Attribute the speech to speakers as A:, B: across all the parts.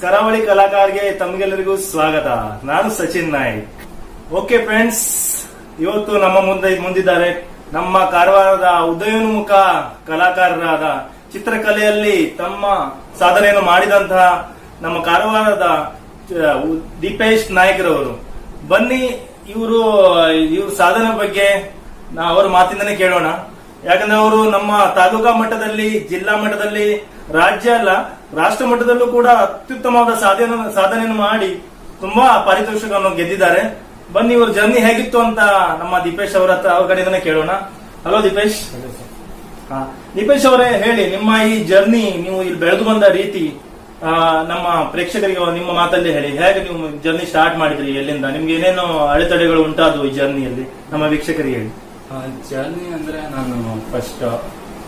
A: ಕರಾವಳಿ ಕಲಾಕಾರ್ಗೆ ತಮಗೆಲ್ಲರಿಗೂ ಸ್ವಾಗತ. ನಾನು ಸಚಿನ್ ನಾಯ್ಕ್. ಓಕೆ ಫ್ರೆಂಡ್ಸ್, ಇವತ್ತು ನಮ್ಮ ಮುಂದಿದ್ದಾರೆ ನಮ್ಮ ಕಾರವಾರದ ಉದಯೋನ್ಮುಖ ಕಲಾಕಾರರಾದ ಚಿತ್ರಕಲೆಯಲ್ಲಿ ತಮ್ಮ ಸಾಧನೆಯನ್ನು ಮಾಡಿದಂತಹ ನಮ್ಮ ಕಾರವಾರದ ದೀಪೇಶ್ ನಾಯ್ಕರವರು. ಬನ್ನಿ ಇವ್ರ ಸಾಧನೆ ಬಗ್ಗೆ ಅವರ ಮಾತಿಂದನೇ ಕೇಳೋಣ. ಯಾಕಂದ್ರೆ ಅವರು ನಮ್ಮ ತಾಲೂಕಾ ಮಟ್ಟದಲ್ಲಿ, ಜಿಲ್ಲಾ ಮಟ್ಟದಲ್ಲಿ, ರಾಜ್ಯ ಅಲ್ಲ ರಾಷ್ಟ್ರ ಮಟ್ಟದಲ್ಲೂ ಕೂಡ ಅತ್ಯುತ್ತಮವಾದ ಸಾಧನೆಯನ್ನು ಮಾಡಿ ತುಂಬಾ ಪಾರಿತೋಷಿಕವನ್ನು ಗೆದ್ದಿದ್ದಾರೆ. ಬನ್ನಿ ಇವ್ರ ಜರ್ನಿ ಹೇಗಿತ್ತು ಅಂತ ನಮ್ಮ ದೀಪೇಶ್ ಅವ್ರ ಕಡೆಯಿಂದನೇ ಕೇಳೋಣ. ಹಲೋ ದೀಪೇಶ್. ದೀಪೇಶ್ ಅವರೇ, ಹೇಳಿ ನಿಮ್ಮ ಈ ಜರ್ನಿ, ನೀವು ಇಲ್ಲಿ ಬೆಳೆದು ಬಂದ ರೀತಿ ನಮ್ಮ ಪ್ರೇಕ್ಷಕರಿಗೆ ನಿಮ್ಮ ಮಾತಲ್ಲಿ ಹೇಳಿ. ಹೇಗೆ ನೀವು ಜರ್ನಿ ಸ್ಟಾರ್ಟ್ ಮಾಡಿದ್ರಿ, ಎಲ್ಲಿಂದ, ನಿಮ್ಗೆ ಏನೇನು ಅಡೆತಡೆಗಳು ಉಂಟಾದವು ಈ ಜರ್ನಿಯಲ್ಲಿ ನಮ್ಮ ವೀಕ್ಷಕರಿಗೆ ಹೇಳಿ.
B: ಜರ್ನಿ ಅಂದ್ರೆ ನಾನು ಫಸ್ಟ್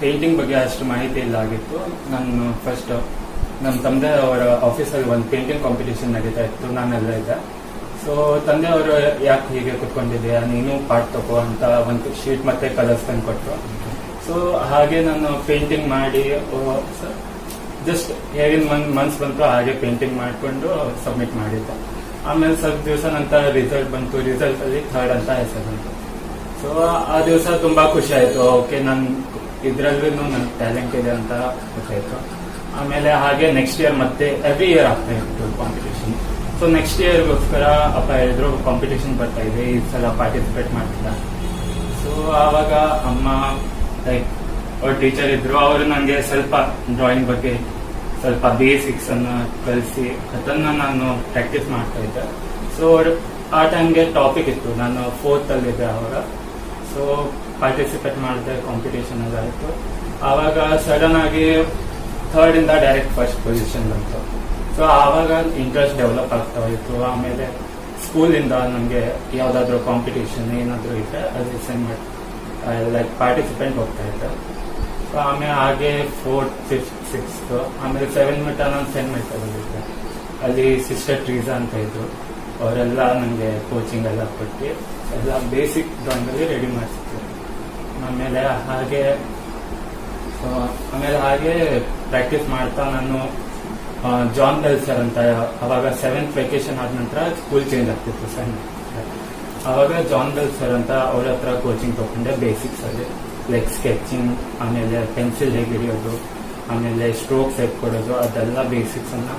B: ಪೇಂಟಿಂಗ್ ಬಗ್ಗೆ ಅಷ್ಟು ಮಾಹಿತಿ ಇಲ್ಲ ಆಗಿತ್ತು. ನಾನು ಫಸ್ಟ್ ನಮ್ಮ ತಂದೆ ಅವರ ಆಫೀಸಲ್ಲಿ ಒಂದು ಪೇಂಟಿಂಗ್ ಕಾಂಪಿಟೇಷನ್ ನಡೀತಾ ಇತ್ತು, ನಾನೆಲ್ಲ ಇದ್ದೆ. ಸೊ ತಂದೆ ಅವರು ಯಾಕೆ ಹೀಗೆ ಕುತ್ಕೊಂಡಿದ್ಯಾ, ನೀನು ಪಾರ್ಟ್ ತಗೋ ಅಂತ ಒಂದು ಶೀಟ್ ಮತ್ತೆ ಕಲರ್ಸ್ ತಂದು ಕೊಟ್ಟರು. ಸೊ ಹಾಗೆ ನಾನು ಪೇಂಟಿಂಗ್ ಮಾಡಿ ಜಸ್ಟ್ ಹೇಗಿನ ಮನ್ಸ್ ಬಂತು ಹಾಗೆ ಪೇಂಟಿಂಗ್ ಮಾಡಿಕೊಂಡು ಸಬ್ಮಿಟ್ ಮಾಡಿದ್ದೆ. ಆಮೇಲೆ ಸ್ವಲ್ಪ ದಿವಸ ನಂತರ ರಿಸಲ್ಟ್ ಬಂತು. ರಿಸಲ್ಟ್ ಅಲ್ಲಿ 3rd ಅಂತ ಹೆಸರು ಬಂತು. ಸೊ ಆ ದಿವಸ ತುಂಬಾ ಖುಷಿ ಆಯ್ತು. ಓಕೆ, ನನ್ ಇದ್ರಲ್ಲೂ ನನ್ ಟ್ಯಾಲೆಂಟ್ ಇದೆ ಅಂತ ಗೊತ್ತಾಯ್ತು. ಆಮೇಲೆ ಹಾಗೆ ನೆಕ್ಸ್ಟ್ ಇಯರ್ ಮತ್ತೆ ಎವ್ರಿ ಇಯರ್ ಆಗ್ತಾ ಇತ್ತು ಕಾಂಪಿಟೇಷನ್. ಸೊ ನೆಕ್ಸ್ಟ್ ಇಯರ್ಗೋಸ್ಕರ ಅಪ್ಪ ಹೇಳಿದ್ರು ಕಾಂಪಿಟೇಷನ್ ಬರ್ತಾ ಇದೆ, ಈ ಸಲ ಪಾರ್ಟಿಸಿಪೇಟ್ ಮಾಡ್ತಿಲ್ಲ. ಸೊ ಆವಾಗ ಅಮ್ಮ ಲೈಕ್ ಅವ್ರ ಟೀಚರ್ ಇದ್ರು, ಅವರು ನನಗೆ ಸ್ವಲ್ಪ ಡ್ರಾಯಿಂಗ್ ಬಗ್ಗೆ ಸ್ವಲ್ಪ ಬೇಸಿಕ್ಸ್ ಅನ್ನ ಕಲಿಸಿ ಅದನ್ನ ನಾನು ಪ್ರಾಕ್ಟೀಸ್ ಮಾಡ್ತಾ ಇದ್ದೆ. ಸೊ ಆ ಟೈಮ್ಗೆ ಟಾಪಿಕ್ ಇತ್ತು, ನಾನು 4th ಅಲ್ಲಿದ್ದೆ ಅವಾಗ. ಸೊ ಪಾರ್ಟಿಸಿಪೇಟ್ ಮಾಡಿದೆ, ಕಾಂಪಿಟೇಷನ್ ಎಲ್ಲ ಆಯಿತು. ಆವಾಗ ಸಡನ್ ಆಗಿ 3rd ಇಂದ ಡೈರೆಕ್ಟ್ ಫಸ್ಟ್ ಪೊಸಿಷನ್ ಬಂತು. ಸೊ ಆವಾಗ ಇಂಟ್ರೆಸ್ಟ್ ಡೆವಲಪ್ ಆಗ್ತಾ ಹೋಯಿತು. ಆಮೇಲೆ ಸ್ಕೂಲಿಂದ ನನಗೆ ಯಾವುದಾದ್ರೂ ಕಾಂಪಿಟೇಷನ್ ಏನಾದರೂ ಇದ್ದರೆ ಅದು ಸೆಂಡ್ ಮಾಡಿ ಲೈಕ್ ಪಾರ್ಟಿಸಿಪೇಟ್ ಹೋಗ್ತಾ ಇದ್ದೆ. ಸೊ ಆಮೇಲೆ ಹಾಗೆ 4th, 5th, 6th ಆಮೇಲೆ 7th ಮಟ್ಟ ನಾನು ಸೆಂಡ್ ಮಾಡ್ತಾ ಬಂದಿದ್ದೆ. ಅಲ್ಲಿ ಸಿಸ್ಟರ್ ಟ್ರೀಸಾ ಅಂತ ಇದ್ರು, ಅವರೆಲ್ಲ ನನಗೆ ಕೋಚಿಂಗ್ ಎಲ್ಲ ಕೊಟ್ಟು ಎಲ್ಲ ಬೇಸಿಕ್ ಡ್ರಾಯಿಂಗ್ ಅಲ್ಲಿ ರೆಡಿ ಮಾಡಿಸಿದ್ರು. ಆಮೇಲೆ ಹಾಗೆ ಪ್ರಾಕ್ಟೀಸ್ ಮಾಡ್ತಾ ನಾನು ಜಾನ್ ಬೆಲ್ ಸರ್ ಅಂತ, ಅವಾಗ 7th ವೆಕೇಶನ್ ಆದ ನಂತರ ಸ್ಕೂಲ್ ಚೇಂಜ್ ಆಗ್ತಿತ್ತು ಸಣ್ಣ. ಅವಾಗ ಜಾನ್ ಬೆಲ್ ಸರ್ ಅಂತ ಅವ್ರ ಹತ್ರ ಕೋಚಿಂಗ್ ತಗೊಂಡೆ ಬೇಸಿಕ್ಸ್ ಅಲ್ಲಿ, ಲೈಕ್ ಸ್ಕೆಚಿಂಗ್, ಆಮೇಲೆ ಪೆನ್ಸಿಲ್ ಹೇಗೆ ಹಿಡಿಯೋದು, ಆಮೇಲೆ ಸ್ಟ್ರೋಕ್ಸ್ ಹೇಗೆ ಕೊಡೋದು, ಅದೆಲ್ಲ ಬೇಸಿಕ್ಸ್ ಅನ್ನ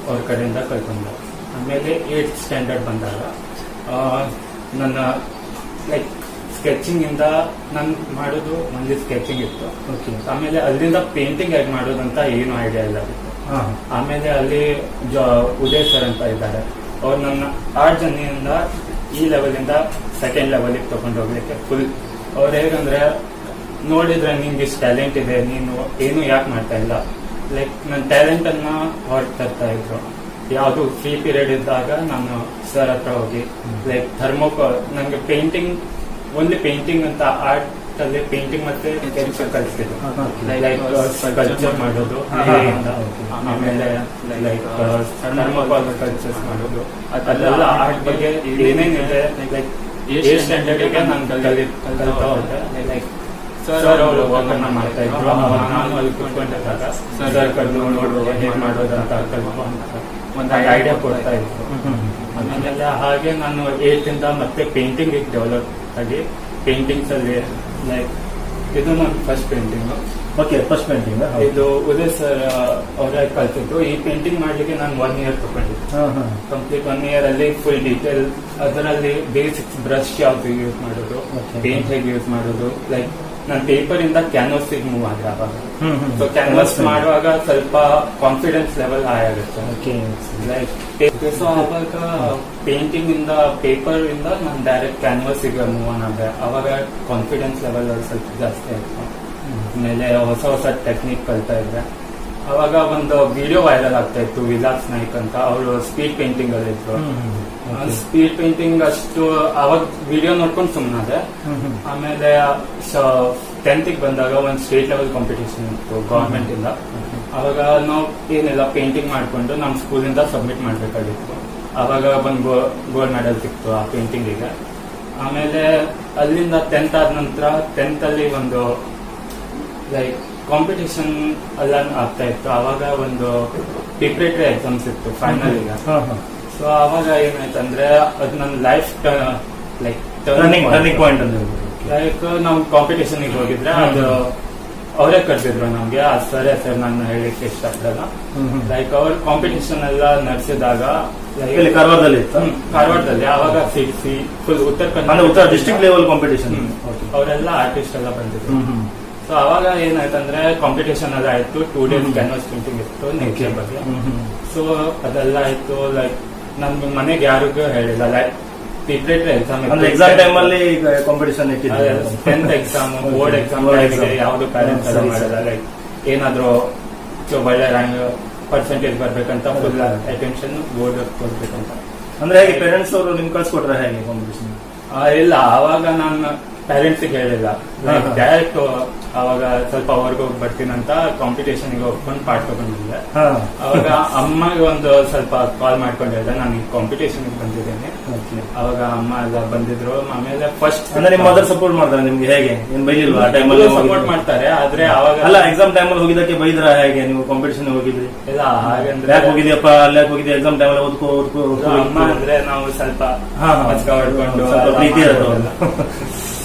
B: ಅವ್ರ ಕಡೆಯಿಂದ ಕಲ್ತ್ಕೊಂಡೆ. ಆಮೇಲೆ 8th ಸ್ಟ್ಯಾಂಡರ್ಡ್ ಬಂದಾಗ ನನ್ನ ಲೈಕ್ ಸ್ಕೆಚಿಂಗ್ ಇಂದ ನಾನು ಮಾಡೋದು ಒಂದು ಸ್ಕೆಚಿಂಗ್ ಇತ್ತು. ಆಮೇಲೆ ಅಲ್ಲಿಂದ ಪೇಂಟಿಂಗ್ ಹೇಗೆ ಮಾಡೋದಂತ ಏನು ಐಡಿಯಾ ಇಲ್ಲ. ಆಮೇಲೆ ಅಲ್ಲಿ ಉದಯ್ ಸರ್ ಅಂತ ಇದ್ದಾರೆ, ಅವ್ರು ನನ್ನ ಆರ್ಟ್ ಜರ್ನಿಯಿಂದ ಈ ಲೆವೆಲ್ ಇಂದ 2nd ಲೆವೆಲ್ಗೆ ತಗೊಂಡು ಹೋಗ್ಲಿಕ್ಕೆ ಫುಲ್. ಅವ್ರು ಹೇಗಂದ್ರೆ, ನೋಡಿದ್ರೆ ನಿಂಗೆ ಇಷ್ಟು ಟ್ಯಾಲೆಂಟ್ ಇದೆ, ನೀನು ಏನು ಯಾಕೆ ಮಾಡ್ತಾ ಇಲ್ಲ, ಲೈಕ್ ನನ್ನ ಟ್ಯಾಲೆಂಟ್ ಅನ್ನ ಹೊರಗೆ ತರ್ತಾ ಇದ್ರು. ಯಾವುದು ಫ್ರೀ ಪೀರಿಯಡ್ ಇದ್ದಾಗ ನಾನು ಸರ್ ಹತ್ರ ಹೋಗಿ ಲೈಕ್ ಥರ್ಮೋಕಾಲ್, ನಂಗೆ ಪೇಂಟಿಂಗ್ ಓನ್ಲಿ ಪೇಂಟಿಂಗ್ ಅಂತ ಆರ್ಟ್ ಅಲ್ಲಿ ಪೇಂಟಿಂಗ್ ಮತ್ತೆ ಕಲಿಸ್ತಿದ್ರು. ಲೈಕ್ ಕಲ್ಚರ್ ಮಾಡೋದು, ಆಮೇಲೆ ಲೈಕ್ ಥರ್ಮೋಕಾಲ್ ಕಲ್ಚರ್ಸ್ ಮಾಡೋದು, ಅದೆಲ್ಲ ಆರ್ಟ್ ಬಗ್ಗೆ ಏನೇನಿದೆ ಲೈಕ್ 8th ಸ್ಟ್ಯಾಂಡರ್ಡ್ಗೆ ನಾನು ಕಲಿತಾ ಹೋದೆ. ಲೈಕ್ ಸರ್ ಅವರು ವರ್ಕನ್ನ ಮಾಡ್ತಾ ಇದ್ರು, ನಾನು ಅಲ್ಲಿ ಕುತ್ಕೊಂಡಿದ್ದಾಗ ಸರ್ ಕಲ್ಲು ನೋಡು ಹೇಗೆ ಮಾಡೋದಂತ ಒಂದು ಐಡಿಯಾ ಕೊಡ್ತಾ ಇದ್ರು. ಆಮೇಲೆ ಹಾಗೆ ನಾನು 8th ಇಂದ ಮತ್ತೆ ಪೇಂಟಿಂಗ್ ಡೆವಲಪ್ ಆಗಿ ಪೇಂಟಿಂಗ್ಸ್ ಅಲ್ಲಿ ಲೈಕ್ ಇದು ನನ್ನ first painting.
A: Okay, first painting
B: ಇದು ಉದಯ್ ಸರ್ ಅವರೇ ಕಲ್ತಿದ್ದು. ಈ ಪೇಂಟಿಂಗ್ ಮಾಡ್ಲಿಕ್ಕೆ ನಾನು 1 year ತಗೊಂಡಿದ್ದೆ. ಕಂಪ್ಲೀಟ್ 1 year ಅಲ್ಲಿ ಫುಲ್ ಡೀಟೇಲ್, ಅದರಲ್ಲಿ ಬೇಸಿಕ್ಸ್, ಬ್ರಷ್ ಯಾವ್ದು ಯೂಸ್ ಮಾಡೋದು, ಪೇಂಟ್ ಹೇಗೆ ಯೂಸ್ ಮಾಡೋದು, ಲೈಕ್ ನಾನು ಪೇಪರ್ ಇಂದ ಕ್ಯಾನ್ವಾಸ್ ಮೂವ್ ಆದ್ರೆ ಅವಾಗ. ಸೊ ಕ್ಯಾನ್ವಾಸ್ ಮಾಡುವಾಗ ಸ್ವಲ್ಪ ಕಾನ್ಫಿಡೆನ್ಸ್ ಲೆವೆಲ್ ಹೈ ಆಗುತ್ತೆ. ಲೈಕ್ ಸೊ ಅವಾಗ ಪೇಂಟಿಂಗ್ ಇಂದ ಪೇಪರ್ ಇಂದ ನಾನು ಡೈರೆಕ್ಟ್ ಕ್ಯಾನ್ವಾಸ್ ಗೆ ಮೂವ್ ಆದ್ರೆ ಅವಾಗ ಕಾನ್ಫಿಡೆನ್ಸ್ ಲೆವೆಲ್ ಸ್ವಲ್ಪ ಜಾಸ್ತಿ ಆಯ್ತು. ಆಮೇಲೆ ಹೊಸ ಟೆಕ್ನಿಕ್ ಕಲ್ತಾ ಇದ್ದೆ. ಅವಾಗ ಒಂದು ವಿಡಿಯೋ ವೈರಲ್ ಆಗ್ತಾ ಇತ್ತು, ವಿಲಾಸ್ ನಾಯ್ಕ್ ಅಂತ, ಅವರು ಸ್ಪೀಡ್ ಪೇಂಟಿಂಗ್ ಅಲ್ಲಿ ಇದ್ರು. ಸ್ಪೀಡ್ ಪೇಂಟಿಂಗ್ ಅಷ್ಟು ಅವಾಗ ವಿಡಿಯೋ ನೋಡ್ಕೊಂಡು ಸುಮ್ಮನಾದೆ. ಆಮೇಲೆ 10th ಬಂದಾಗ ಒಂದು ಸ್ಟೇಟ್ ಲೆವೆಲ್ ಕಾಂಪಿಟೇಷನ್ ಇತ್ತು ಗವರ್ಮೆಂಟ್ ಇಂದ. ಅವಾಗ ನಾವು ಏನೆಲ್ಲ ಪೇಂಟಿಂಗ್ ಮಾಡ್ಕೊಂಡು ನಮ್ಮ ಸ್ಕೂಲಿಂದ ಸಬ್ಮಿಟ್ ಮಾಡ್ಬೇಕಾಗಿತ್ತು. ಅವಾಗ ಒಂದು ಗೋಲ್ಡ್ ಮೆಡಲ್ ಸಿಕ್ತು ಆ ಪೇಂಟಿಂಗಿಗೆ. ಆಮೇಲೆ ಅಲ್ಲಿಂದ 10th ಆದ ನಂತರ 10th ಅಲ್ಲಿ ಒಂದು ಲೈಕ್ ಕಾಂಪಿಟೇಷನ್ ಎಲ್ಲ ಆಗ್ತಾ ಇತ್ತು. ಅವಾಗ ಒಂದು ಪ್ರಿಪರೇಟರಿ ಎಕ್ಸಾಮ್ಸ್ ಇತ್ತು ಫೈನಲ್ ಈಗ. ಸೊ ಅವಾಗ ಏನಾಯ್ತಂದ್ರೆ ಅದು ನನ್ನ ಲೈಫ್ ಲೈಕ್
A: ಟರ್ನಿಂಗ್ ಪಾಯಿಂಟ್ ಅಂತ
B: ಲೈಕ್ ನಾವು ಕಾಂಪಿಟೇಷನ್ ಹೋಗಿದ್ರೆ ಅದು ಅವರೇ ಕರ್ಸಿದ್ರು ನಮ್ಗೆ. ಸರ್ ನಾನು ಹೇಳಿಕ್ಕೆ ಇಷ್ಟಪಡಲ್ಲ. ಲೈಕ್ ಅವ್ರ ಕಾಂಪಿಟೇಷನ್ ಎಲ್ಲ ನಡೆಸಿದಾಗ ಕಾರವಾರದಲ್ಲಿ ಅವಾಗ ಸಿಕ್ಸಿ ಫುಲ್ ಉತ್ತರ
A: ಡಿಸ್ಟ್ರಿಕ್ಟ್ ಲೆವೆಲ್ ಕಾಂಪಿಟೇಷನ್
B: ಅವರೆಲ್ಲ ಆರ್ಟಿಸ್ಟ್ ಎಲ್ಲ ಬಂದಿದ್ರು. ಸೊ ಅವಾಗ ಏನಾಯ್ತಂದ್ರೆ ಕಾಂಪಿಟೇಷನ್ ಎಲ್ಲ ಆಯ್ತು. 2 days ಕ್ಯಾನ್ವಾಸ್ ಪೇಂಟಿಂಗ್ ಇತ್ತು ನೇಚರ್ ಬಗ್ಗೆ. ಸೊ ಅದೆಲ್ಲ ಆಯ್ತು. ಲೈಕ್ ನನ್ ಮನೆಗೆ ಯಾರಿಗೂ ಹೇಳಿಲ್ಲ. ಲೈಕ್ ಪ್ರಿಪರೇಟರಿ
A: ಎಕ್ಸಾಮ್ ಟೈಮ್ ಅಲ್ಲಿ competition
B: 10th exam board exam ಯಾವ್ದು ಪ್ಯಾರೆಂಟ್ಸ್ ಎಲ್ಲ ಮಾಡಲ್ಲ. ಲೈಕ್ ಏನಾದ್ರು ಒಳ್ಳೆ ರ್ಯಾಂಕ್ ಪರ್ಸೆಂಟೇಜ್ ಬರ್ಬೇಕಂತ ಫುಲ್ ಅಟೆನ್ಷನ್ ಬೋರ್ಡ್ ಕೊಡ್ಬೇಕಂತ.
A: ಅಂದ್ರೆ ಹೇಗೆ ಪೇರೆಂಟ್ಸ್ ಅವರು ನಿಮ್ ಕಳ್ಸಿಕೊಟ್ರೆ ಹೇಗೆ ಕಾಂಪಿಟೇಷನ್?
B: ಇಲ್ಲ, ಅವಾಗ ನಾನು ಪೇರೆಂಟ್ಸ್ ಹೇಳಿಲ್ಲ. ಡೈರೆಕ್ಟ್ ಅವಾಗ ಸ್ವಲ್ಪ ಅವ್ರಿಗೆ ಹೋಗಿ ಬರ್ತೀನಂತ ಕಾಂಪಿಟೇಷನ್ ಹೋಗ್ಕೊಂಡು ಪಾರ್ಟ್ ತಗೊಂಡಿದ್ದೆ. ಅವಾಗ ಅಮ್ಮಗೆ ಒಂದು ಸ್ವಲ್ಪ ಕಾಲ್ ಮಾಡ್ಕೊಂಡು ಹೇಳಿದೆ ನಾನು ಈ ಕಾಂಪಿಟೇಷನ್ ಬಂದಿದ್ದೇನೆ. ಅವಾಗ ಅಮ್ಮ ಎಲ್ಲ ಬಂದಿದ್ರು. ಆಮೇಲೆ ಫಸ್ಟ್
A: ಅಂದ್ರೆ ನಿಮ್ಮ ಮದರ್ ಸಪೋರ್ಟ್ ಮಾಡ್ತಾರೆ ನಿಮ್ಗೆ? ಹೇಗೆ ಏನ್ ಬೈಲಿಲ್ವಾ ಆ ಟೈಮಲ್ಲಿ?
B: ಸಪೋರ್ಟ್ ಮಾಡ್ತಾರೆ. ಆದ್ರೆ ಅವಾಗ
A: ಅಲ್ಲ, ಎಕ್ಸಾಮ್ ಟೈಮಲ್ಲಿ ಹೋಗಿದ್ದಕ್ಕೆ ಬೈದ್ರ ಹೇಗೆ? ನೀವು ಕಾಂಪಿಟೇಷನ್ ಹೋಗಿದ್ರಿ?
B: ಇಲ್ಲ, ಹಾಗಂದ್ರೆ
A: ಯಾಕೆ ಹೋಗಿದ್ಯಪ್ಪ ಅಲ್ಲಿ? ಯಾಕೆ ಹೋಗಿದ್ದೆ ಎಕ್ಸಾಮ್ ಟೈಮಲ್ಲಿ? ಓದ್ಕೋ
B: ಅಮ್ಮ ಅಂದ್ರೆ ನಾವು ಸ್ವಲ್ಪ ಮಸ್ಕ ಹೊಡ್ಕೊಂಡು
A: ಪ್ರೀತಿ ಇರೋದು.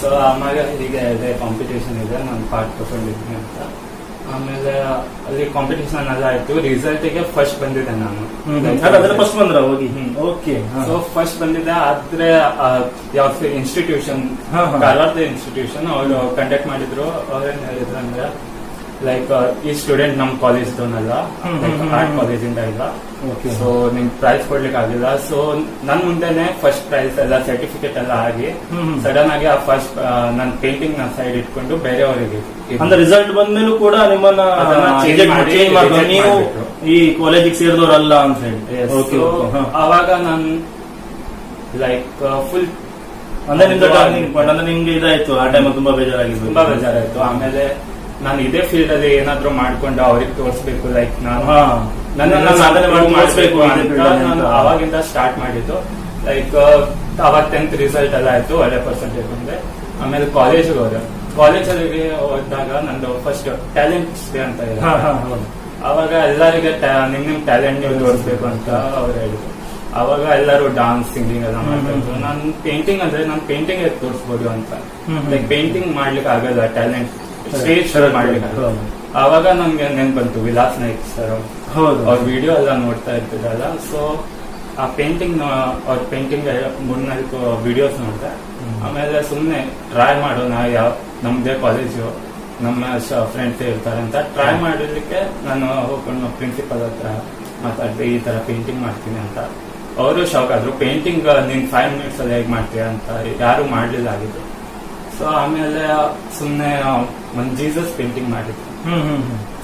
B: ಸೊ ಆಮೇಲೆ ಹೀಗೆ ಇದೆ ಕಾಂಪಿಟೇಷನ್ ಇದೆ, ನಾನು ಪಾರ್ಟ್ ತಗೊಂಡಿದ್ದೀನಿ ಅಂತ. ಆಮೇಲೆ ಅಲ್ಲಿ ಕಾಂಪಿಟೇಷನ್ ಎಲ್ಲ ಆಯ್ತು. ರಿಸಲ್ಟ್ ಗೆ ಫಸ್ಟ್ ಬಂದಿದ್ದೆ ನಾನು.
A: ಫಸ್ಟ್ ಬಂದ್ರ ಹೋಗಿ? ಓಕೆ.
B: ಸೊ ಫಸ್ಟ್ ಬಂದಿದ್ದೆ. ಆದ್ರೆ ಯಾವ ಇನ್ಸ್ಟಿಟ್ಯೂಷನ್, ಕಾರವಾರದ ಇನ್ಸ್ಟಿಟ್ಯೂಷನ್ ಅವರು ಕಂಡಕ್ಟ್ ಮಾಡಿದ್ರು. ಅವ್ರೇನ್ ಹೇಳಿದ್ರು ಅಂದ್ರೆ ಲೈಕ್ ಈ ಸ್ಟೂಡೆಂಟ್ ನಮ್ ಕಾಲೇಜ್ ದೋನಲ್ಲ, ಆರ್ಟ್ ಕಾಲೇಜಿಂದ ಇಲ್ಲ. ಸೊ ನಿಮ್ ಪ್ರೈಸ್ ಕೊಡ್ಲಿಕ್ಕೆ ಆಗಿಲ್ಲ. ಸೊ ನನ್ ಮುಂದೆನೆ ಫಸ್ಟ್ ಪ್ರೈಸ್ ಎಲ್ಲ ಸರ್ಟಿಫಿಕೇಟ್ ಎಲ್ಲ ಆಗಿ ಸಡನ್ ಆಗಿ ಆ ಫಸ್ಟ್ ನನ್ ಪೇಂಟಿಂಗ್ ನ ಸೈಡ್ ಇಟ್ಕೊಂಡು ಬೇರೆಯವರಿಗೆ
A: ಅಂದ್ರೆ ರಿಸಲ್ಟ್ ಬಂದ್ಮೇಲೂ ಕೂಡ ನಿಮ್ಮನ್ನ ಚೇಂಜ್ ಮಾಡ್ಕೊಂಡು ನೀವು ಈ ಕಾಲೇಜಿಗೆ ಸೇರಿದವರಲ್ಲ ಅಂತ ಹೇಳಿ
B: ಅವಾಗ ನಾನು ಲೈಕ್ ಫುಲ್
A: ಅಂದ್ರೆ ನಿಮ್ದು ಟರ್ನಿಂಗ್ ಪಾಯಿಂಟ್. ಅಂದ್ರೆ ನಿಮ್ಗೆ ಇದಾಯ್ತು ಆ ಟೈಮ್ ತುಂಬಾ ಬೇಜಾರಾಗಿತ್ತು.
B: ಆಮೇಲೆ ನಾನು ಇದೇ ಫೀಲ್ಡ್ ಅಲ್ಲಿ ಏನಾದ್ರು ಮಾಡ್ಕೊಂಡು ಅವ್ರಿಗೆ ತೋರಿಸ್ಬೇಕು. ಲೈಕ್ ನಾನು
A: ಸಾಧನೆ ಮಾಡಿಸ್ಬೇಕು
B: ನಾನು ಅವಾಗಿಂದ ಸ್ಟಾರ್ಟ್ ಮಾಡಿದ್ದು. ಲೈಕ್ ಅವಾಗ 10th ರಿಸಲ್ಟ್ ಎಲ್ಲ ಆಯ್ತು, ಒಳ್ಳೆ ಪರ್ಸೆಂಟೇಜ್ ಬಂದೆ. ಆಮೇಲೆ ಕಾಲೇಜಿಗೆ ಹೋದೆ. ಕಾಲೇಜಲ್ಲಿ ಹೋದಾಗ ನಂದು ಫಸ್ಟ್ ಟ್ಯಾಲೆಂಟ್ಸ್ ಡೇ ಅಂತ ಇದೆ. ಅವಾಗ ಎಲ್ಲರಿಗೆ ನಿಮ್ ಟ್ಯಾಲೆಂಟ್ ನೀವು ತೋರಿಸ್ಬೇಕು ಅಂತ ಅವ್ರು ಹೇಳಿದ್ರು. ಅವಾಗ ಎಲ್ಲರೂ ಡಾನ್ಸ್, ಸಿಂಗಿಂಗ್ ಎಲ್ಲ ಮಾಡ್ತಾ ಇದ್ರು. ನಾನು ಪೇಂಟಿಂಗ್ ಅಂದ್ರೆ ನಾನು ಪೇಂಟಿಂಗ್ ತೋರಿಸ್ಬೋದು ಅಂತ. ಲೈಕ್ ಪೇಂಟಿಂಗ್ ಮಾಡ್ಲಿಕ್ಕೆ ಆಗಲ್ಲ, ಟ್ಯಾಲೆಂಟ್ ಸ್ಟೇಜ್ ಮಾಡ್ಲಿಕ್ಕೆ. ಅವಾಗ ನಮ್ಗೆ ನೆನ್ಪು ಬಂತು ವಿಲಾಸ್ ನಾಯ್ಕ್ ಸರ್ ಅವ್ರ ವಿಡಿಯೋ ಎಲ್ಲ ನೋಡ್ತಾ ಇರ್ತಿದ್ರಲ್ಲ. ಸೊ ಆ ಪೇಂಟಿಂಗ್ ಅವ್ರ ಪೇಂಟಿಂಗ್ 3-4 ವಿಡಿಯೋಸ್ ನೋಡ್ದೆ. ಆಮೇಲೆ ಸುಮ್ನೆ ಟ್ರೈ ಮಾಡೋಣ, ನಮ್ದೇ ಕಾಲೇಜು, ನಮ್ಮ ಫ್ರೆಂಡ್ಸ್ ಇರ್ತಾರೆ ಅಂತ ಟ್ರೈ ಮಾಡಲಿಕ್ಕೆ ನಾನು ಹೋಗ್ಕೊಂಡು ಪ್ರಿನ್ಸಿಪಲ್ ಹತ್ರ ಮಾತಾಡಿದೆ, ಈ ತರ ಪೇಂಟಿಂಗ್ ಮಾಡ್ತೀನಿ ಅಂತ. ಅವರು ಶಾಕ್ ಆದ್ರು. ಪೇಂಟಿಂಗ್ ನೀನ್ 5 minutes ಅಲ್ಲಿ ಹೇಗೆ ಮಾಡ್ತೀಯ ಅಂತ ಯಾರು ಮಾಡ್ಲಿಲ್ಲ ಆಗಿದ್ದು. ಸೊ ಆಮೇಲೆ ಸುಮ್ನೆ ಒಂದು ಜೀಸಸ್ ಪೇಂಟಿಂಗ್ ಮಾಡಿದ್ದೆ.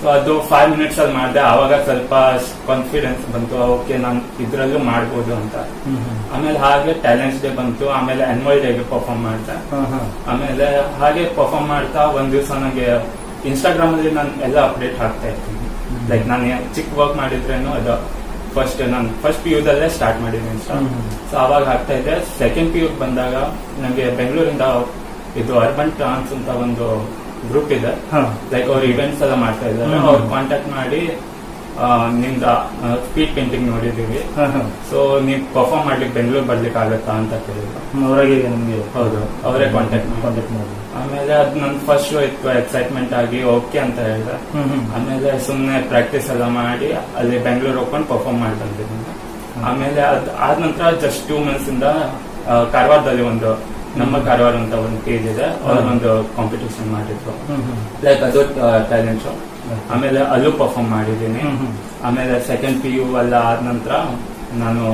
B: ಸೊ ಅದು 5 minutes ಅಲ್ಲಿ ಮಾಡಿದೆ. ಅವಾಗ ಸ್ವಲ್ಪ ಕಾನ್ಫಿಡೆನ್ಸ್ ಬಂತು, ಓಕೆ ನಾನು ಇದ್ರಲ್ಲೂ ಮಾಡ್ಬೋದು ಅಂತ. ಆಮೇಲೆ ಹಾಗೆ ಟ್ಯಾಲೆಂಟ್ಸ್ ಡೇ ಬಂತು. ಆಮೇಲೆ ಆನ್ಯುವಲ್ ಡೇಗೆ ಪರ್ಫಾರ್ಮ್ ಮಾಡ್ದೆ. ಆಮೇಲೆ ಹಾಗೆ ಪರ್ಫಾರ್ಮ್ ಮಾಡ್ತಾ ಒಂದ್ ದಿವಸ ನನಗೆ ಇನ್ಸ್ಟಾಗ್ರಾಮ್ ಅಲ್ಲಿ ನಾನು ಎಲ್ಲ ಅಪ್ಡೇಟ್ ಹಾಕ್ತಾ ಇರ್ತೀನಿ. ಲೈಕ್ ನಾನು ಚಿಕ್ಕ ವರ್ಕ್ ಮಾಡಿದ್ರೇನು ಅದು ನಾನು ಫಸ್ಟ್ PU ದಲ್ಲೇ ಸ್ಟಾರ್ಟ್ ಮಾಡಿದ್ದೀನಿ ಇನ್ಸ್ಟಾ. ಸೊ ಅವಾಗ ಹಾಕ್ತಾ ಇದ್ದೆ. ಸೆಕೆಂಡ್ PU ಬಂದಾಗ ನನಗೆ ಬೆಂಗಳೂರಿಂದ ಇದು ಅರ್ಬನ್ ಟ್ರಾನ್ಸ್ ಅಂತ ಒಂದು ಗ್ರೂಪ್ ಇದೆ. ಲೈಕ್ ಅವ್ರು ಇವೆಂಟ್ಸ್ ಎಲ್ಲ ಮಾಡ್ತಾ ಇದ್ದಾರೆ. ಅವ್ರು ಕಾಂಟ್ಯಾಕ್ಟ್ ಮಾಡಿ ನಿಮ್ದ ಸ್ಪೀಡ್ ಪೇಂಟಿಂಗ್ ನೋಡಿದೀವಿ, ಸೊ ನೀವ್ ಪರ್ಫಾರ್ಮ್ ಮಾಡ್ಲಿಕ್ಕೆ ಬೆಂಗಳೂರು ಬರ್ಲಿಕ್ಕೆ ಆಗತ್ತಾ ಅಂತ ಕೇಳಿದ್ರು.
A: ಅವರಿಗೆ ನಿಮ್ಗೆ?
B: ಹೌದು, ಅವರೇ ಕಾಂಟ್ಯಾಕ್ಟ್ ಮಾಡಿ. ಆಮೇಲೆ ಅದ್ ನನ್ ಫಸ್ಟ್ ಶೋ ಇತ್ತು, ಎಕ್ಸೈಟ್ಮೆಂಟ್ ಆಗಿ ಓಕೆ ಅಂತ ಹೇಳಿದೆ. ಆಮೇಲೆ ಸುಮ್ನೆ ಪ್ರಾಕ್ಟೀಸ್ ಎಲ್ಲ ಮಾಡಿ ಅಲ್ಲಿ ಬೆಂಗಳೂರು ಹೋಗ್ಕೊಂಡು ಪರ್ಫಾರ್ಮ್ ಮಾಡಿ ಬಂದಿದ್ದೀನಿ. ಆಮೇಲೆ ಆದ ನಂತರ ಜಸ್ಟ್ 2 months ಇಂದ ಕಾರವಾರದಲ್ಲಿ ಒಂದು ನಮ್ಮ ಕಾರವಾರ ಅಂತ ಒಂದು ಪೇಜ್ ಇದೆ, ಅವ್ರೊಂದು ಕಾಂಪಿಟೇಷನ್ ಮಾಡಿದ್ರು. ಲೈಕ್ ಅದು ಟ್ಯಾಲೆಂಟ್ ಶೋ. ಆಮೇಲೆ ಅಲ್ಲೂ ಪರ್ಫಾರ್ಮ್ ಮಾಡಿದ್ದೀನಿ. ಆಮೇಲೆ ಸೆಕೆಂಡ್ PU ಎಲ್ಲ ಆದ ನಂತರ ನಾನು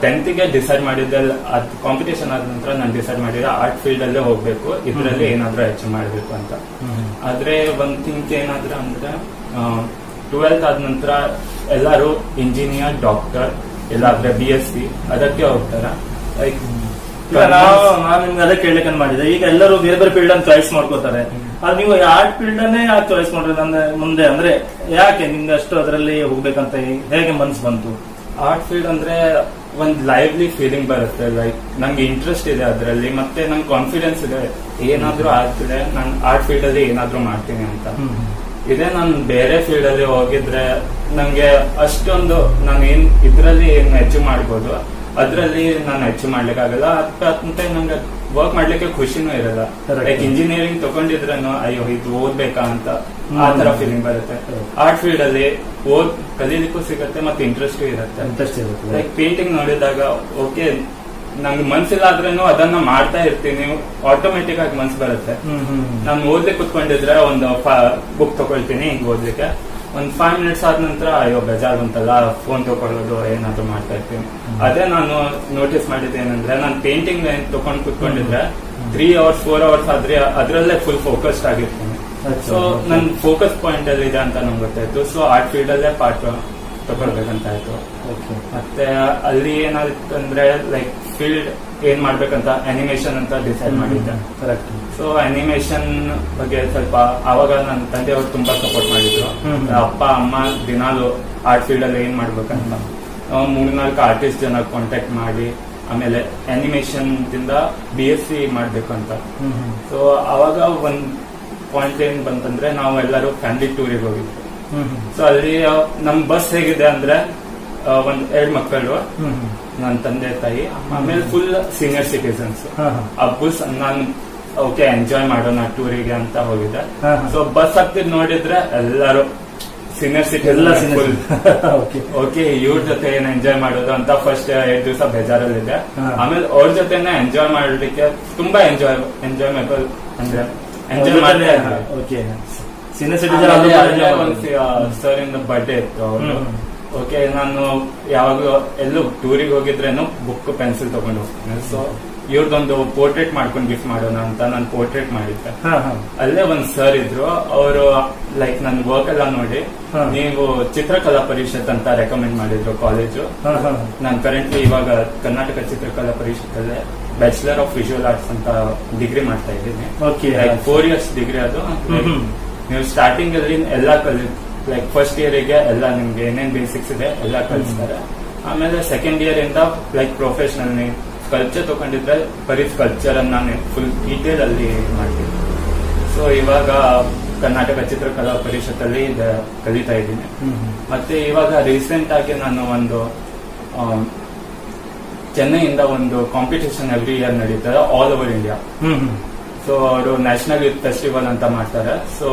B: 10th ಗೆ ಡಿಸೈಡ್ ಮಾಡಿದ್ದೆ. ಅದ್ ಕಾಂಪಿಟೇಷನ್ ಆದ ನಂತರ ನಾನು ಡಿಸೈಡ್ ಮಾಡಿದ್ರೆ ಆರ್ಟ್ ಫೀಲ್ಡ್ ಅಲ್ಲೇ ಹೋಗ್ಬೇಕು, ಇದ್ರಲ್ಲಿ ಏನಾದ್ರೂ ಅಚೀವ್ ಮಾಡ್ಬೇಕು ಅಂತ. ಆದ್ರೆ ಒಂದ್ ಥಿಂಕ್ ಏನಾದ್ರು ಅಂದ್ರೆ 12th ಆದ ನಂತರ ಎಲ್ಲಾರು ಇಂಜಿನಿಯರ್, ಡಾಕ್ಟರ್, ಇಲ್ಲಾಂದ್ರೆ BSc ಅದಕ್ಕೆ ಹೋಗ್ತಾರ. ಲೈಕ್
A: ನಾನು ನಿಮ್ಗೆ ಅದೇ ಕೇಳಲಿಕ್ಕೆ ಮಾಡಿದೆ. ಈಗ ಎಲ್ಲರೂ ಬೇರೆ ಬೇರೆ ಫೀಲ್ಡ್ ಅನ್ನು ಚಾಯ್ಸ್ ಮಾಡ್ಕೋತಾರೆ. ಅದು ನೀವು ಆರ್ಟ್ ಫೀಲ್ಡ್ ಅನ್ನೇ ಯಾಕೆ ಚಾಯ್ಸ್ ಮಾಡಿದ್ರೆ ಮುಂದೆ? ಅಂದ್ರೆ ಯಾಕೆ ನಿಮ್ಗೆ ಅಷ್ಟು ಅದರಲ್ಲಿ ಹೋಗ್ಬೇಕಂತ ಹೇಗೆ ಮನ್ಸು ಬಂತು?
B: ಆರ್ಟ್ ಫೀಲ್ಡ್ ಅಂದ್ರೆ ಒಂದ್ ಲೈವ್ಲಿ ಫೀಲಿಂಗ್ ಬರುತ್ತೆ. ಲೈಕ್ ನಂಗೆ ಇಂಟ್ರೆಸ್ಟ್ ಇದೆ ಅದರಲ್ಲಿ, ಮತ್ತೆ ನಂಗೆ ಕಾನ್ಫಿಡೆನ್ಸ್ ಇದೆ ಏನಾದ್ರೂ ಆಗ್ತಿದೆ, ನಾನು ಆರ್ಟ್ ಫೀಲ್ಡ್ ಅಲ್ಲಿ ಏನಾದ್ರೂ ಮಾಡ್ತೀನಿ ಅಂತ. ಇದೇ ನಾನು ಬೇರೆ ಫೀಲ್ಡ್ ಅಲ್ಲಿ ಹೋಗಿದ್ರೆ ನಂಗೆ ಅಷ್ಟೊಂದು ನಾನು ಇದ್ರಲ್ಲಿ ಏನ್ ಅಚೀವ್ ಮಾಡ್ಬೋದು, ಅದ್ರಲ್ಲಿ ನಾನು ಅಚೀವ್ ಮಾಡ್ಲಿಕ್ಕಾಗಲ್ಲ. ಮತ್ತೆ ನಂಗೆ ವರ್ಕ್ ಮಾಡ್ಲಿಕ್ಕೆ ಖುಷಿನೂ ಇರಲ್ಲ. ಲೈಕ್ ಇಂಜಿನಿಯರಿಂಗ್ ತಗೊಂಡಿದ್ರೇನು ಅಯ್ಯೋ ಇದು ಓದ್ಬೇಕಾ ಅಂತ ಆ ತರ ಫೀಲಿಂಗ್ ಬರುತ್ತೆ. ಆರ್ಟ್ ಫೀಲ್ಡ್ ಅಲ್ಲಿ ಕಲೀಲಿಕ್ಕೂ ಸಿಗುತ್ತೆ ಮತ್ತೆ ಇಂಟ್ರೆಸ್ಟ್ ಇರುತ್ತೆ. ಲೈಕ್ ಪೇಂಟಿಂಗ್ ನೋಡಿದಾಗ ಓಕೆ ನಂಗೆ ಮನ್ಸಿಲ್ಲ ಆದ್ರೂ ಅದನ್ನ ಮಾಡ್ತಾ ಇರ್ತೀನಿ, ಆಟೋಮೆಟಿಕ್ ಆಗಿ ಮನ್ಸು ಬರುತ್ತೆ. ನಾನು ಓದ್ಲಿಕ್ಕೆ ಕುತ್ಕೊಂಡಿದ್ರೆ ಒಂದು ಬುಕ್ ತಗೊಳ್ತೀನಿ ಹಿಂಗ್ ಓದ್ಲಿಕ್ಕೆ, ಒಂದ್ 5 minutes ಆದ ನಂತರ ಅಯ್ಯೋ ಬೇಜಾರ್ ಬಂತಲ್ಲ, ಫೋನ್ ತಗೊಳ್ಳೋದು ಏನಾದ್ರು ಮಾಡ್ತಾ ಇರ್ತೀನಿ. ಅದೇ ನಾನು ನೋಟಿಸ್ ಮಾಡಿದ್ದೇನೆಂದ್ರೆ ನಾನು ಪೇಂಟಿಂಗ್ ತಗೊಂಡ್ ಕುತ್ಕೊಂಡಿದ್ರೆ 3 hours 4 hours ಆದ್ರೆ ಅದ್ರಲ್ಲೇ ಫುಲ್ ಫೋಕಸ್ಡ್ ಆಗಿರ್ತೀನಿ. ಸೊ ನನ್ ಫೋಕಸ್ ಪಾಯಿಂಟ್ ಅಲ್ಲಿ ಇದೆ ಅಂತ ನಂಗೆ ಗೊತ್ತಾಯ್ತು. ಸೊ ಆರ್ಟ್ ಫೀಲ್ಡ್ ಅಲ್ಲೇ ಪಾರ್ಟ್ ತಗೊಳ್ಬೇಕಂತ ಆಯ್ತು. ಮತ್ತೆ ಅಲ್ಲಿ ಏನಾಯ್ತು ಅಂದ್ರೆ ಲೈಕ್ ಫೀಲ್ಡ್ ಏನ್ ಮಾಡ್ಬೇಕಂತ ಅನಿಮೇಷನ್ ಅಂತ ಡಿಸೈಡ್ ಮಾಡಿದ್ದೆ. ಕರೆಕ್ಟ್. ಸೊ ಅನಿಮೇಷನ್ ಬಗ್ಗೆ ಸ್ವಲ್ಪ ಆವಾಗ ನನ್ನ ತಂದೆಯವರು ತುಂಬಾ ಸಪೋರ್ಟ್ ಮಾಡಿದ್ರು. ಅಪ್ಪ ಅಮ್ಮ ದಿನಾಲು ಆರ್ಟ್ ಫೀಲ್ಡ್ ಅಲ್ಲಿ ಏನ್ ಮಾಡ್ಬೇಕಂತ 3-4 ಆರ್ಟಿಸ್ಟ್ ಜನ ಕಾಂಟ್ಯಾಕ್ಟ್ ಮಾಡಿ ಆಮೇಲೆ ಅನಿಮೇಷನ್ ದಿಂದ BSc ಮಾಡ್ಬೇಕು ಅಂತ. ಸೊ ಅವಾಗ ಒಂದ್ ಪಾಯಿಂಟ್ ಏನ್ ಬಂತಂದ್ರೆ ನಾವು ಎಲ್ಲರೂ ಫ್ಯಾಮಿಲಿ ಟೂರಿಗೆ ಹೋಗಿದ್ವಿ. ಸೊ ಅಲ್ಲಿ ನಮ್ ಬಸ್ ಹೇಗಿದೆ ಅಂದ್ರೆ 2 ಮಕ್ಕಳು, ನನ್ನ ತಂದೆ ತಾಯಿ, ಆಮೇಲೆ ಫುಲ್ ಸೀನಿಯರ್ ಸಿಟಿಸನ್ಸ್. ಆ ಬಸ್ ನಾನು ಓಕೆ ಎಂಜಾಯ್ ಮಾಡೋಣ ಟೂರಿಗೆ ಅಂತ ಹೋಗಿದ್ದೆ. ಸೊ ಬಸ್ ಹತ್ತಿದ್ ನೋಡಿದ್ರೆ ಎಲ್ಲರೂ ಸೀನಿಯರ್ ಸಿಟಿಸನ್ ಫುಲ್ ಓಕೆ ಇವ್ರ ಜೊತೆ ಏನ್ ಎಂಜಾಯ್ ಮಾಡೋದು ಅಂತ ಫಸ್ಟ್ 8 ದಿವಸ ಬೇಜಾರಲ್ಲಿದೆ. ಆಮೇಲೆ ಅವ್ರ ಜೊತೆನೆ ಎಂಜಾಯ್ ಮಾಡ್ಲಿಕ್ಕೆ ತುಂಬಾ ಎಂಜಾಯ್ಮೆಬಲ್ ಅಂದ್ರೆ ಎಂಜಾಯ್ ಮಾಡಿದೆ. ಸರ್ ಇಂದ ಬರ್ಡೇ ಇತ್ತು ಅವರು. ಓಕೆ ನಾನು ಯಾವಾಗ ಎಲ್ಲೂ ಟೂರಿಗೆ ಹೋಗಿದ್ರೇನು ಬುಕ್ ಪೆನ್ಸಿಲ್ ತಗೊಂಡು ಹೋಗ್ತೀನಿ. ಸೊ ಇವ್ರದೊಂದು ಪೋರ್ಟ್ರೇಟ್ ಮಾಡ್ಕೊಂಡು ಗಿಫ್ಟ್ ಮಾಡೋಣ ಅಂತ ನಾನು ಪೋರ್ಟ್ರೇಟ್ ಮಾಡಿದ್ದೆ. ಅಲ್ಲೇ ಒಂದ್ ಸರ್ ಇದ್ರು, ಅವರು ಲೈಕ್ ನನ್ ವರ್ಕ್ ಎಲ್ಲ ನೋಡಿ ನೀವು ಚಿತ್ರಕಲಾ ಪರಿಷತ್ ಅಂತ ರೆಕಮೆಂಡ್ ಮಾಡಿದ್ರು ಕಾಲೇಜು. ನಾನು ಕರೆಂಟ್ಲಿ ಇವಾಗ ಕರ್ನಾಟಕ ಚಿತ್ರಕಲಾ ಪರಿಷತ್ ಅಲ್ಲೇ ಬ್ಯಾಚುಲರ್ ಆಫ್ ವಿಜುವಲ್ ಆರ್ಟ್ಸ್ ಅಂತ ಡಿಗ್ರಿ ಮಾಡ್ತಾ ಇದ್ದೀನಿ. 4 years ಡಿಗ್ರಿ ಅದು. ನೀವು ಸ್ಟಾರ್ಟಿಂಗ್ ಅಲ್ಲಿ ಎಲ್ಲಾ ಲೈಕ್ ಫಸ್ಟ್ ಇಯರ್ಗೆ ಎಲ್ಲ ನಿಮ್ಗೆ ಏನೇನ್ ಬೇಸಿಕ್ಸ್ ಇದೆ ಎಲ್ಲ ಕಲಿಸ್ತಾರೆ. ಆಮೇಲೆ ಸೆಕೆಂಡ್ ಇಯರ್ ಇಂದ ಲೈಕ್ ಪ್ರೊಫೆಷನಲ್ ಸ್ಕಲ್ಪ್ಚರ್ ತಗೊಂಡಿದ್ರೆ ಬರೀ ಸ್ಕಲ್ಪ್ಚರ್ ಅನ್ನ ನಾನು ಫುಲ್ ಡೀಟೇಲ್ ಅಲ್ಲಿ ಮಾಡ್ತೀನಿ. ಸೊ ಇವಾಗ ಕರ್ನಾಟಕ ಚಿತ್ರಕಲಾ ಪರಿಷತ್ ಅಲ್ಲಿ ಕಲಿತಾ ಇದ್ದೀನಿ. ಮತ್ತೆ ಇವಾಗ ರೀಸೆಂಟ್ ಆಗಿ ನಾನು ಒಂದು ಚೆನ್ನೈಯಿಂದ ಒಂದು ಕಾಂಪಿಟೇಷನ್ ಎವ್ರಿ ಇಯರ್ ನಡೀತಾರೆ ಆಲ್ ಓವರ್ ಇಂಡಿಯಾ. ಸೊ ಅವರು ನ್ಯಾಷನಲ್ ಯೂತ್ ಫೆಸ್ಟಿವಲ್ ಅಂತ ಮಾಡ್ತಾರೆ. ಸೊ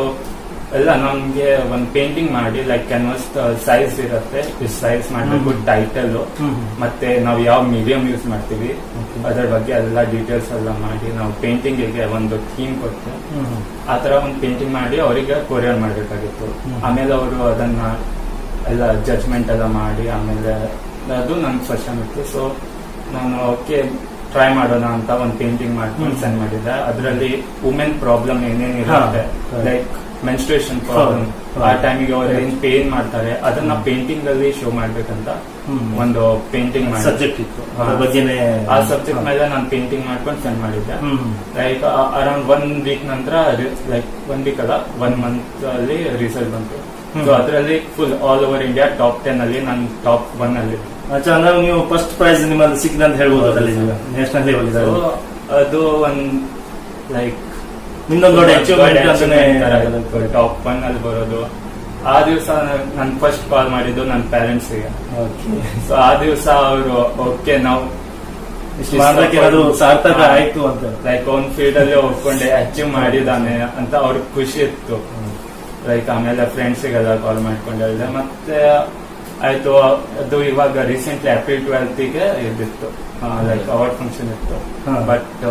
B: ಎಲ್ಲ ನಮ್ಗೆ ಒಂದು ಪೇಂಟಿಂಗ್ ಮಾಡಿ ಲೈಕ್ ಕ್ಯಾನ್ವಾಸ್ ಸೈಜ್ ಇರುತ್ತೆ, ಇಷ್ಟು ಸೈಜ್ ಮಾಡಬೇಕು, ಟೈಟಲ್ ಮತ್ತೆ ನಾವು ಯಾವ ಮೀಡಿಯಂ ಯೂಸ್ ಮಾಡ್ತೀವಿ ಅದರ ಬಗ್ಗೆ ಎಲ್ಲ ಡೀಟೇಲ್ಸ್ ಎಲ್ಲ ಮಾಡಿ ನಾವು ಪೇಂಟಿಂಗ್ ಗೆ ಒಂದು ಥೀಮ್ ಕೊಟ್ಟು ಆ ತರ ಒಂದು ಪೇಂಟಿಂಗ್ ಮಾಡಿ ಅವರಿಗೆ ಕೊರಿಯರ್ ಮಾಡ್ಬೇಕಾಗಿತ್ತು. ಆಮೇಲೆ ಅವರು ಅದನ್ನ ಎಲ್ಲ ಜಡ್ಜ್ಮೆಂಟ್ ಎಲ್ಲ ಮಾಡಿ ಆಮೇಲೆ ಅದು ನನ್ ಫಸ್ಟ್ ಟೈಮ್ ಇತ್ತು. ಸೊ ನಾನು ಓಕೆ ಟ್ರೈ ಮಾಡೋಣ ಅಂತ ಒಂದು ಪೇಂಟಿಂಗ್ ಮಾಡ್ಕೊಂಡು ಸೆಂಡ್ ಮಾಡಿದ್ದೆ. ಅದರಲ್ಲಿ ವುಮೆನ್ ಪ್ರಾಬ್ಲಮ್ ಏನೇನಿರುತ್ತೆ ಲೈಕ್ ಮೆನ್ಸ್ಟ್ರೇಷನ್ ಪ್ರಾಬ್ಲಮ್, ಆ ಟೈಮಿಗೆ ಅವ್ರು ಏನ್ ಪೇನ್ ಮಾಡ್ತಾರೆ ಅದನ್ನ ಪೇಂಟಿಂಗ್ ಅಲ್ಲಿ ಶೋ ಮಾಡ್ಬೇಕಂತ ಒಂದು ಪೇಂಟಿಂಗ್ ಸಬ್ಜೆಕ್ಟ್ ಇತ್ತು. ಆ ಸಬ್ಜೆಕ್ಟ್ ಮೇಲೆ ನಾನು ಪೇಂಟಿಂಗ್ ಮಾಡ್ಕೊಂಡು ಸೆಂಡ್ ಮಾಡಿದ್ದೆ. ಲೈಕ್ ಅರೌಂಡ್ 1 week ನಂತರ ಲೈಕ್ 1 week ಅಲ್ಲ 1 month ಅಲ್ಲಿ ರಿಸಲ್ಟ್ ಬಂತು. ಸೊ ಅದರಲ್ಲಿ full all over India top 10 ಅಲ್ಲಿ ನಾನು ಟಾಪ್ 1 ಅಲ್ಲಿ.
A: ಅಂದ್ರೆ ನೀವು ಫಸ್ಟ್ ಪ್ರೈಸ್ ನಿಮ್ಮಲ್ಲಿ ಸಿಕ್ಕಿದೆ ಅಂತ ಹೇಳ್ಬೋದು ನ್ಯಾಷನಲ್ ಲೆವೆಲ್.
B: ಅದು ಒಂದ್ ಲೈಕ್
A: ನಿಮ್ದೊಂದು ದೊಡ್ಡ ಅಚೀವ್ಮೆಂಟ್
B: ಟಾಪ್ 1 ಅಲ್ಲಿ ಬರೋದು. ಆ ದಿವಸ ನಾನು ಫಸ್ಟ್ ಕಾಲ್ ಮಾಡಿದ್ದು ನನ್ನ ಪೇರೆಂಟ್ಸ್ ಗೆ. ಸೊ ಆ ದಿವಸ ಅವರು ಓಕೆ ನಾವು
A: ಅದು ಸಾರ್ಥಕ ಆಯ್ತು ಅಂತ
B: ಲೈಕ್ ಅವ್ನ ಫೀಲ್ಡ್ ಅಲ್ಲಿ ಹೋಗ್ಕೊಂಡೆ ಅಚೀವ್ ಮಾಡಿದಾನೆ ಅಂತ ಅವ್ರಿಗೆ ಖುಷಿ ಇತ್ತು. ಲೈಕ್ ಆಮೇಲೆ ಫ್ರೆಂಡ್ಸಿಗೆಲ್ಲ ಕಾಲ್ ಮಾಡ್ಕೊಂಡು ಹೇಳಿದೆ. ಮತ್ತೆ ಆಯ್ತು ಅದು ಇವಾಗ ರೀಸೆಂಟ್ಲಿ April 12th ಇದ್ದಿತ್ತು ಲೈಕ್ ಅವಾರ್ಡ್ ಫಂಕ್ಷನ್ ಇತ್ತು. ಬಟ್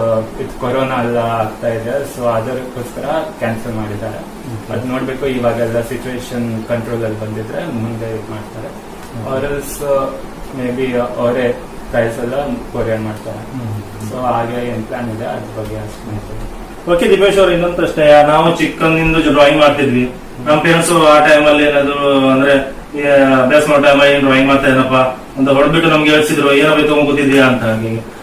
B: ಇದು ಕೊರೋನಾ ಎಲ್ಲ ಆಗ್ತಾ ಇದೆ. ಸೊ ಅದಕ್ಕೋಸ್ಕರ ಕ್ಯಾನ್ಸಲ್ ಮಾಡಿದ್ದಾರೆ. ಅದ್ ನೋಡ್ಬೇಕು ಇವಾಗೆಲ್ಲ ಸಿಚುವೇಶನ್ ಕಂಟ್ರೋಲ್ ಅಲ್ಲಿ ಬಂದಿದ್ರೆ ಮುಂದೆ ಮಾಡ್ತಾರೆ. ಆರ್ಎಲ್ಸ್ ಮೇ ಬಿ ಅವರೇ ಪ್ರೈಸ್ ಎಲ್ಲ ಕೊರಿಯರ್ ಮಾಡ್ತಾರೆ. ಸೊ ಹಾಗೆ ಏನ್ ಪ್ಲಾನ್ ಇದೆ ಅದ್ರ ಬಗ್ಗೆ ಅಷ್ಟು.
A: ಓಕೆ ದೀಪೇಶ್ ಅವ್ರ ಇನ್ನೊಂದು ಪ್ರಶ್ನೆ, ನಾವು ಚಿಕ್ಕಂದಿಂದ ಡ್ರಾಯಿಂಗ್ ಮಾಡ್ತಿದ್ವಿ. ನಮ್ಮ ಪೇರೆಂಟ್ಸ್ ಆ ಟೈಮಲ್ಲಿ ಏನಾದ್ರು ಅಂದ್ರೆ ಅಭ್ಯಾಸ ಮಾಡೋ ಟೈಮಲ್ಲಿ ಡ್ರಾಯಿಂಗ್ ಮಾಡ್ತಾ ಏನಪ್ಪ ಅಂತ ಹೊಡೆದ್ಬಿಟ್ಟು ನಮ್ಗೆ ಹೇಳ್ಸಿದ್ರು ಏನಪ್ಪ ತಗೊಂಡ್ ಕೂತಿದ್ಯಾ ಅಂತ.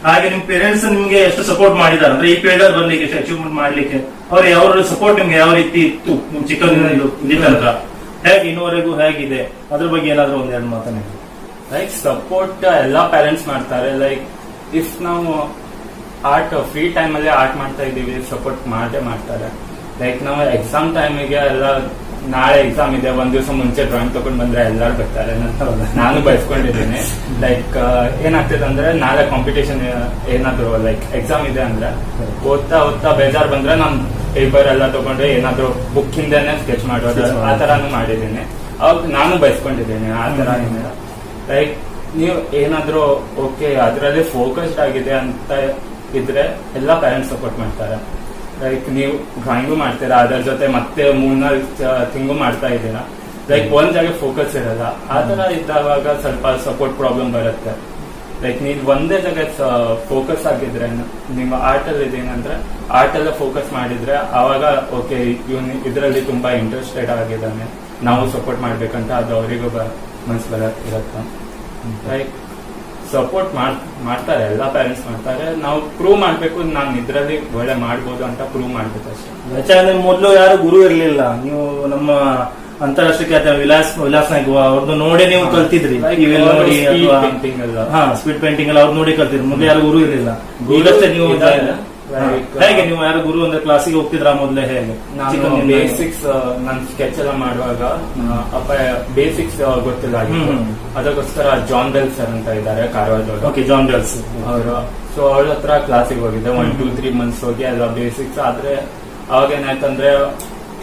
A: ಹಾಗೆ ನಿಮ್ ಪೇರೆಂಟ್ಸ್ ನಿಮ್ಗೆ ಎಷ್ಟು ಸಪೋರ್ಟ್ ಮಾಡಿದಾರೆ ಅಂದ್ರೆ ಈ ಫೀಲ್ಡ್ ಬರ್ಲಿಕ್ಕೆ ಅಚೀವ್ಮೆಂಟ್ ಮಾಡ್ಲಿಕ್ಕೆ ಅವ್ರ ಸಪೋರ್ಟ್ ನಿಮ್ಗೆ ಯಾವ ರೀತಿ ಇತ್ತು ನಿಮ್ ಚಿಕ್ಕಂದಿನ ಇಲ್ಲಿ ತನಕ ಹೇಗೆ ಇನ್ನೂವರೆಗೂ ಹೇಗಿದೆ ಅದ್ರ ಬಗ್ಗೆ ಏನಾದ್ರು ಒಂದೆರಡು ಮಾತನಾಡಿ.
B: ಲೈಕ್ ಸಪೋರ್ಟ್ ಎಲ್ಲಾ ಪೇರೆಂಟ್ಸ್ ಮಾಡ್ತಾರೆ. ಲೈಕ್ ಇಫ್ ನಾವು ಆರ್ಟ್ ಫ್ರೀ ಟೈಮ್ ಅಲ್ಲಿ ಆರ್ಟ್ ಮಾಡ್ತಾ ಇದೀವಿ, ಸಪೋರ್ಟ್ ಮಾಡೇ ಮಾಡ್ತಾರೆ. ಲೈಕ್ ನಾವು ಎಕ್ಸಾಮ್ ಟೈಮಿಗೆ ಎಲ್ಲ ನಾಳೆ ಎಕ್ಸಾಮ್ ಇದೆ, ಒಂದ್ ದಿವಸ ಮುಂಚೆ ಡ್ರಾಯಿಂಗ್ ತಗೊಂಡ್ ಬಂದ್ರೆ ಎಲ್ಲರೂ ಬರ್ತಾರೆ. ನಾನು ಬಯಸ್ಕೊಂಡಿದ್ದೀನಿ. ಲೈಕ್ ಏನಾಗ್ತದೆ ಅಂದ್ರೆ ನಾಳೆ ಕಾಂಪಿಟೇಷನ್ ಏನಾದ್ರು ಲೈಕ್ ಎಕ್ಸಾಮ್ ಇದೆ ಅಂದ್ರೆ ಓದ್ತಾ ಬೇಜಾರ್ ಬಂದ್ರೆ ನಾನು ಪೇಪರ್ ಎಲ್ಲ ತಗೊಂಡ್ರೆ ಏನಾದ್ರು ಬುಕ್ ಹಿಂದೆನೆ ಸ್ಕೆಚ್ ಮಾಡೋದು ಆ ತರಾನು ಮಾಡಿದ್ದೀನಿ. ಅವಾಗ ನಾನು ಬಯಸ್ಕೊಂಡಿದ್ದೀನಿ ಆ ತರ ಏನಿಲ್ಲ. ಲೈಕ್ ನೀವು ಏನಾದ್ರು ಓಕೆ ಅದರಲ್ಲಿ ಫೋಕಸ್ಡ್ ಆಗಿದೆ ಅಂತ ಇದ್ರೆ ಎಲ್ಲಾ ಪೇರೆಂಟ್ಸ್ ಸಪೋರ್ಟ್ ಮಾಡ್ತಾರೆ. ಲೈಕ್ ನೀವು ಡ್ರಾಯಿಂಗು ಮಾಡ್ತೀರಾ, ಅದರ ಜೊತೆ ಮತ್ತೆ 3-4 ತಿಂಗಳು ಮಾಡ್ತಾ ಇದ್ದೀರಾ, ಲೈಕ್ ಒಂದ್ ಜಾಗ ಫೋಕಸ್ ಇರಲ್ಲ. ಆ ತರ ಇದ್ದಾಗ ಸ್ವಲ್ಪ ಸಪೋರ್ಟ್ ಪ್ರಾಬ್ಲಮ್ ಬರುತ್ತೆ. ಲೈಕ್ ನೀವು ಒಂದೇ ಜಾಗ ಫೋಕಸ್ ಆಗಿದ್ರೆ ನಿಮ್ಮ ಆರ್ಟ್ ಅಲ್ಲಿ ಇದೇನಂದ್ರೆ ಆರ್ಟ್ ಎಲ್ಲ ಫೋಕಸ್ ಮಾಡಿದ್ರೆ ಅವಾಗ ಓಕೆ ಇವನು ಇದರಲ್ಲಿ ತುಂಬಾ ಇಂಟ್ರೆಸ್ಟೆಡ್ ಆಗಿದ್ದಾನೆ, ನಾವು ಸಪೋರ್ಟ್ ಮಾಡ್ಬೇಕಂತ ಅದು ಅವರಿಗೂ ಮನ್ಸು ಇರುತ್ತೆ. ಲೈಕ್ ಸಪೋರ್ಟ್ ಮಾಡ್ತಾರೆ, ಎಲ್ಲಾ ಪೇರೆಂಟ್ಸ್ ಮಾಡ್ತಾರೆ. ನಾವು ಪ್ರೂವ್ ಮಾಡ್ಬೇಕು, ನಾನು ಇದ್ರಲ್ಲಿ ಒಳ್ಳೆ ಮಾಡ್ಬೋದು ಅಂತ ಪ್ರೂವ್ ಮಾಡ್ಬೇಕು ಅಷ್ಟೇ.
A: ಯಾಕಂದ್ರೆ ಮೊದಲು ಯಾರು ಗುರು ಇರ್ಲಿಲ್ಲ, ನೀವು ನಮ್ಮ ಅಂತಾರಾಷ್ಟ್ರೀಯ ಖ್ಯಾತ ವಿಲಾಸ್ ನಾಯ್ಕ ಅವ್ರದ್ದು ನೋಡಿ ನೀವು ಕಲ್ತಿದ್ರಿ. ಸ್ಪೀಡ್ ಪೇಂಟಿಂಗ್ ಎಲ್ಲ ಅವ್ರು ನೋಡಿ ಕಲ್ತಿದ್ರಿ. ಮೊದಲು ಯಾರು ಗುರು ಇರಲಿಲ್ಲ, ಈಗಷ್ಟೇ ನೀವು ಹೇಗೆ ನೀವು ಯಾರು ಗುರು ಅಂದ್ರೆ ಕ್ಲಾಸಿಗೆ ಹೋಗ್ತಿದ್ರ ಮೊದಲೇ? ಹೇಗೆ
B: ನಾನು ಬೇಸಿಕ್ಸ್ ನಾನು ಸ್ಕೆಚ್ ಎಲ್ಲ ಮಾಡುವಾಗ ಅಪ್ಪ ಬೇಸಿಕ್ಸ್ ಗೊತ್ತಿಲ್ಲ ಆಗಿತ್ತು. ಅದಕ್ಕೋಸ್ಕರ ಜಾನ್ ಬೆಲ್ ಸರ್ ಅಂತ ಇದ್ದಾರೆ ಕಾರವಾರದವರು.
A: ಓಕೆ, ಜಾನ್ ಬೆಲ್ಸ್
B: ಅವರು. ಸೊ ಅವ್ರ ಹತ್ರ ಕ್ಲಾಸಿಗೆ ಹೋಗಿದ್ದೆ 1-2-3 ಮಂತ್ಸ್ ಹೋಗಿ ಎಲ್ಲ ಬೇಸಿಕ್ಸ್. ಆದ್ರೆ ಅವಾಗ ಏನಾಯ್ತಂದ್ರೆ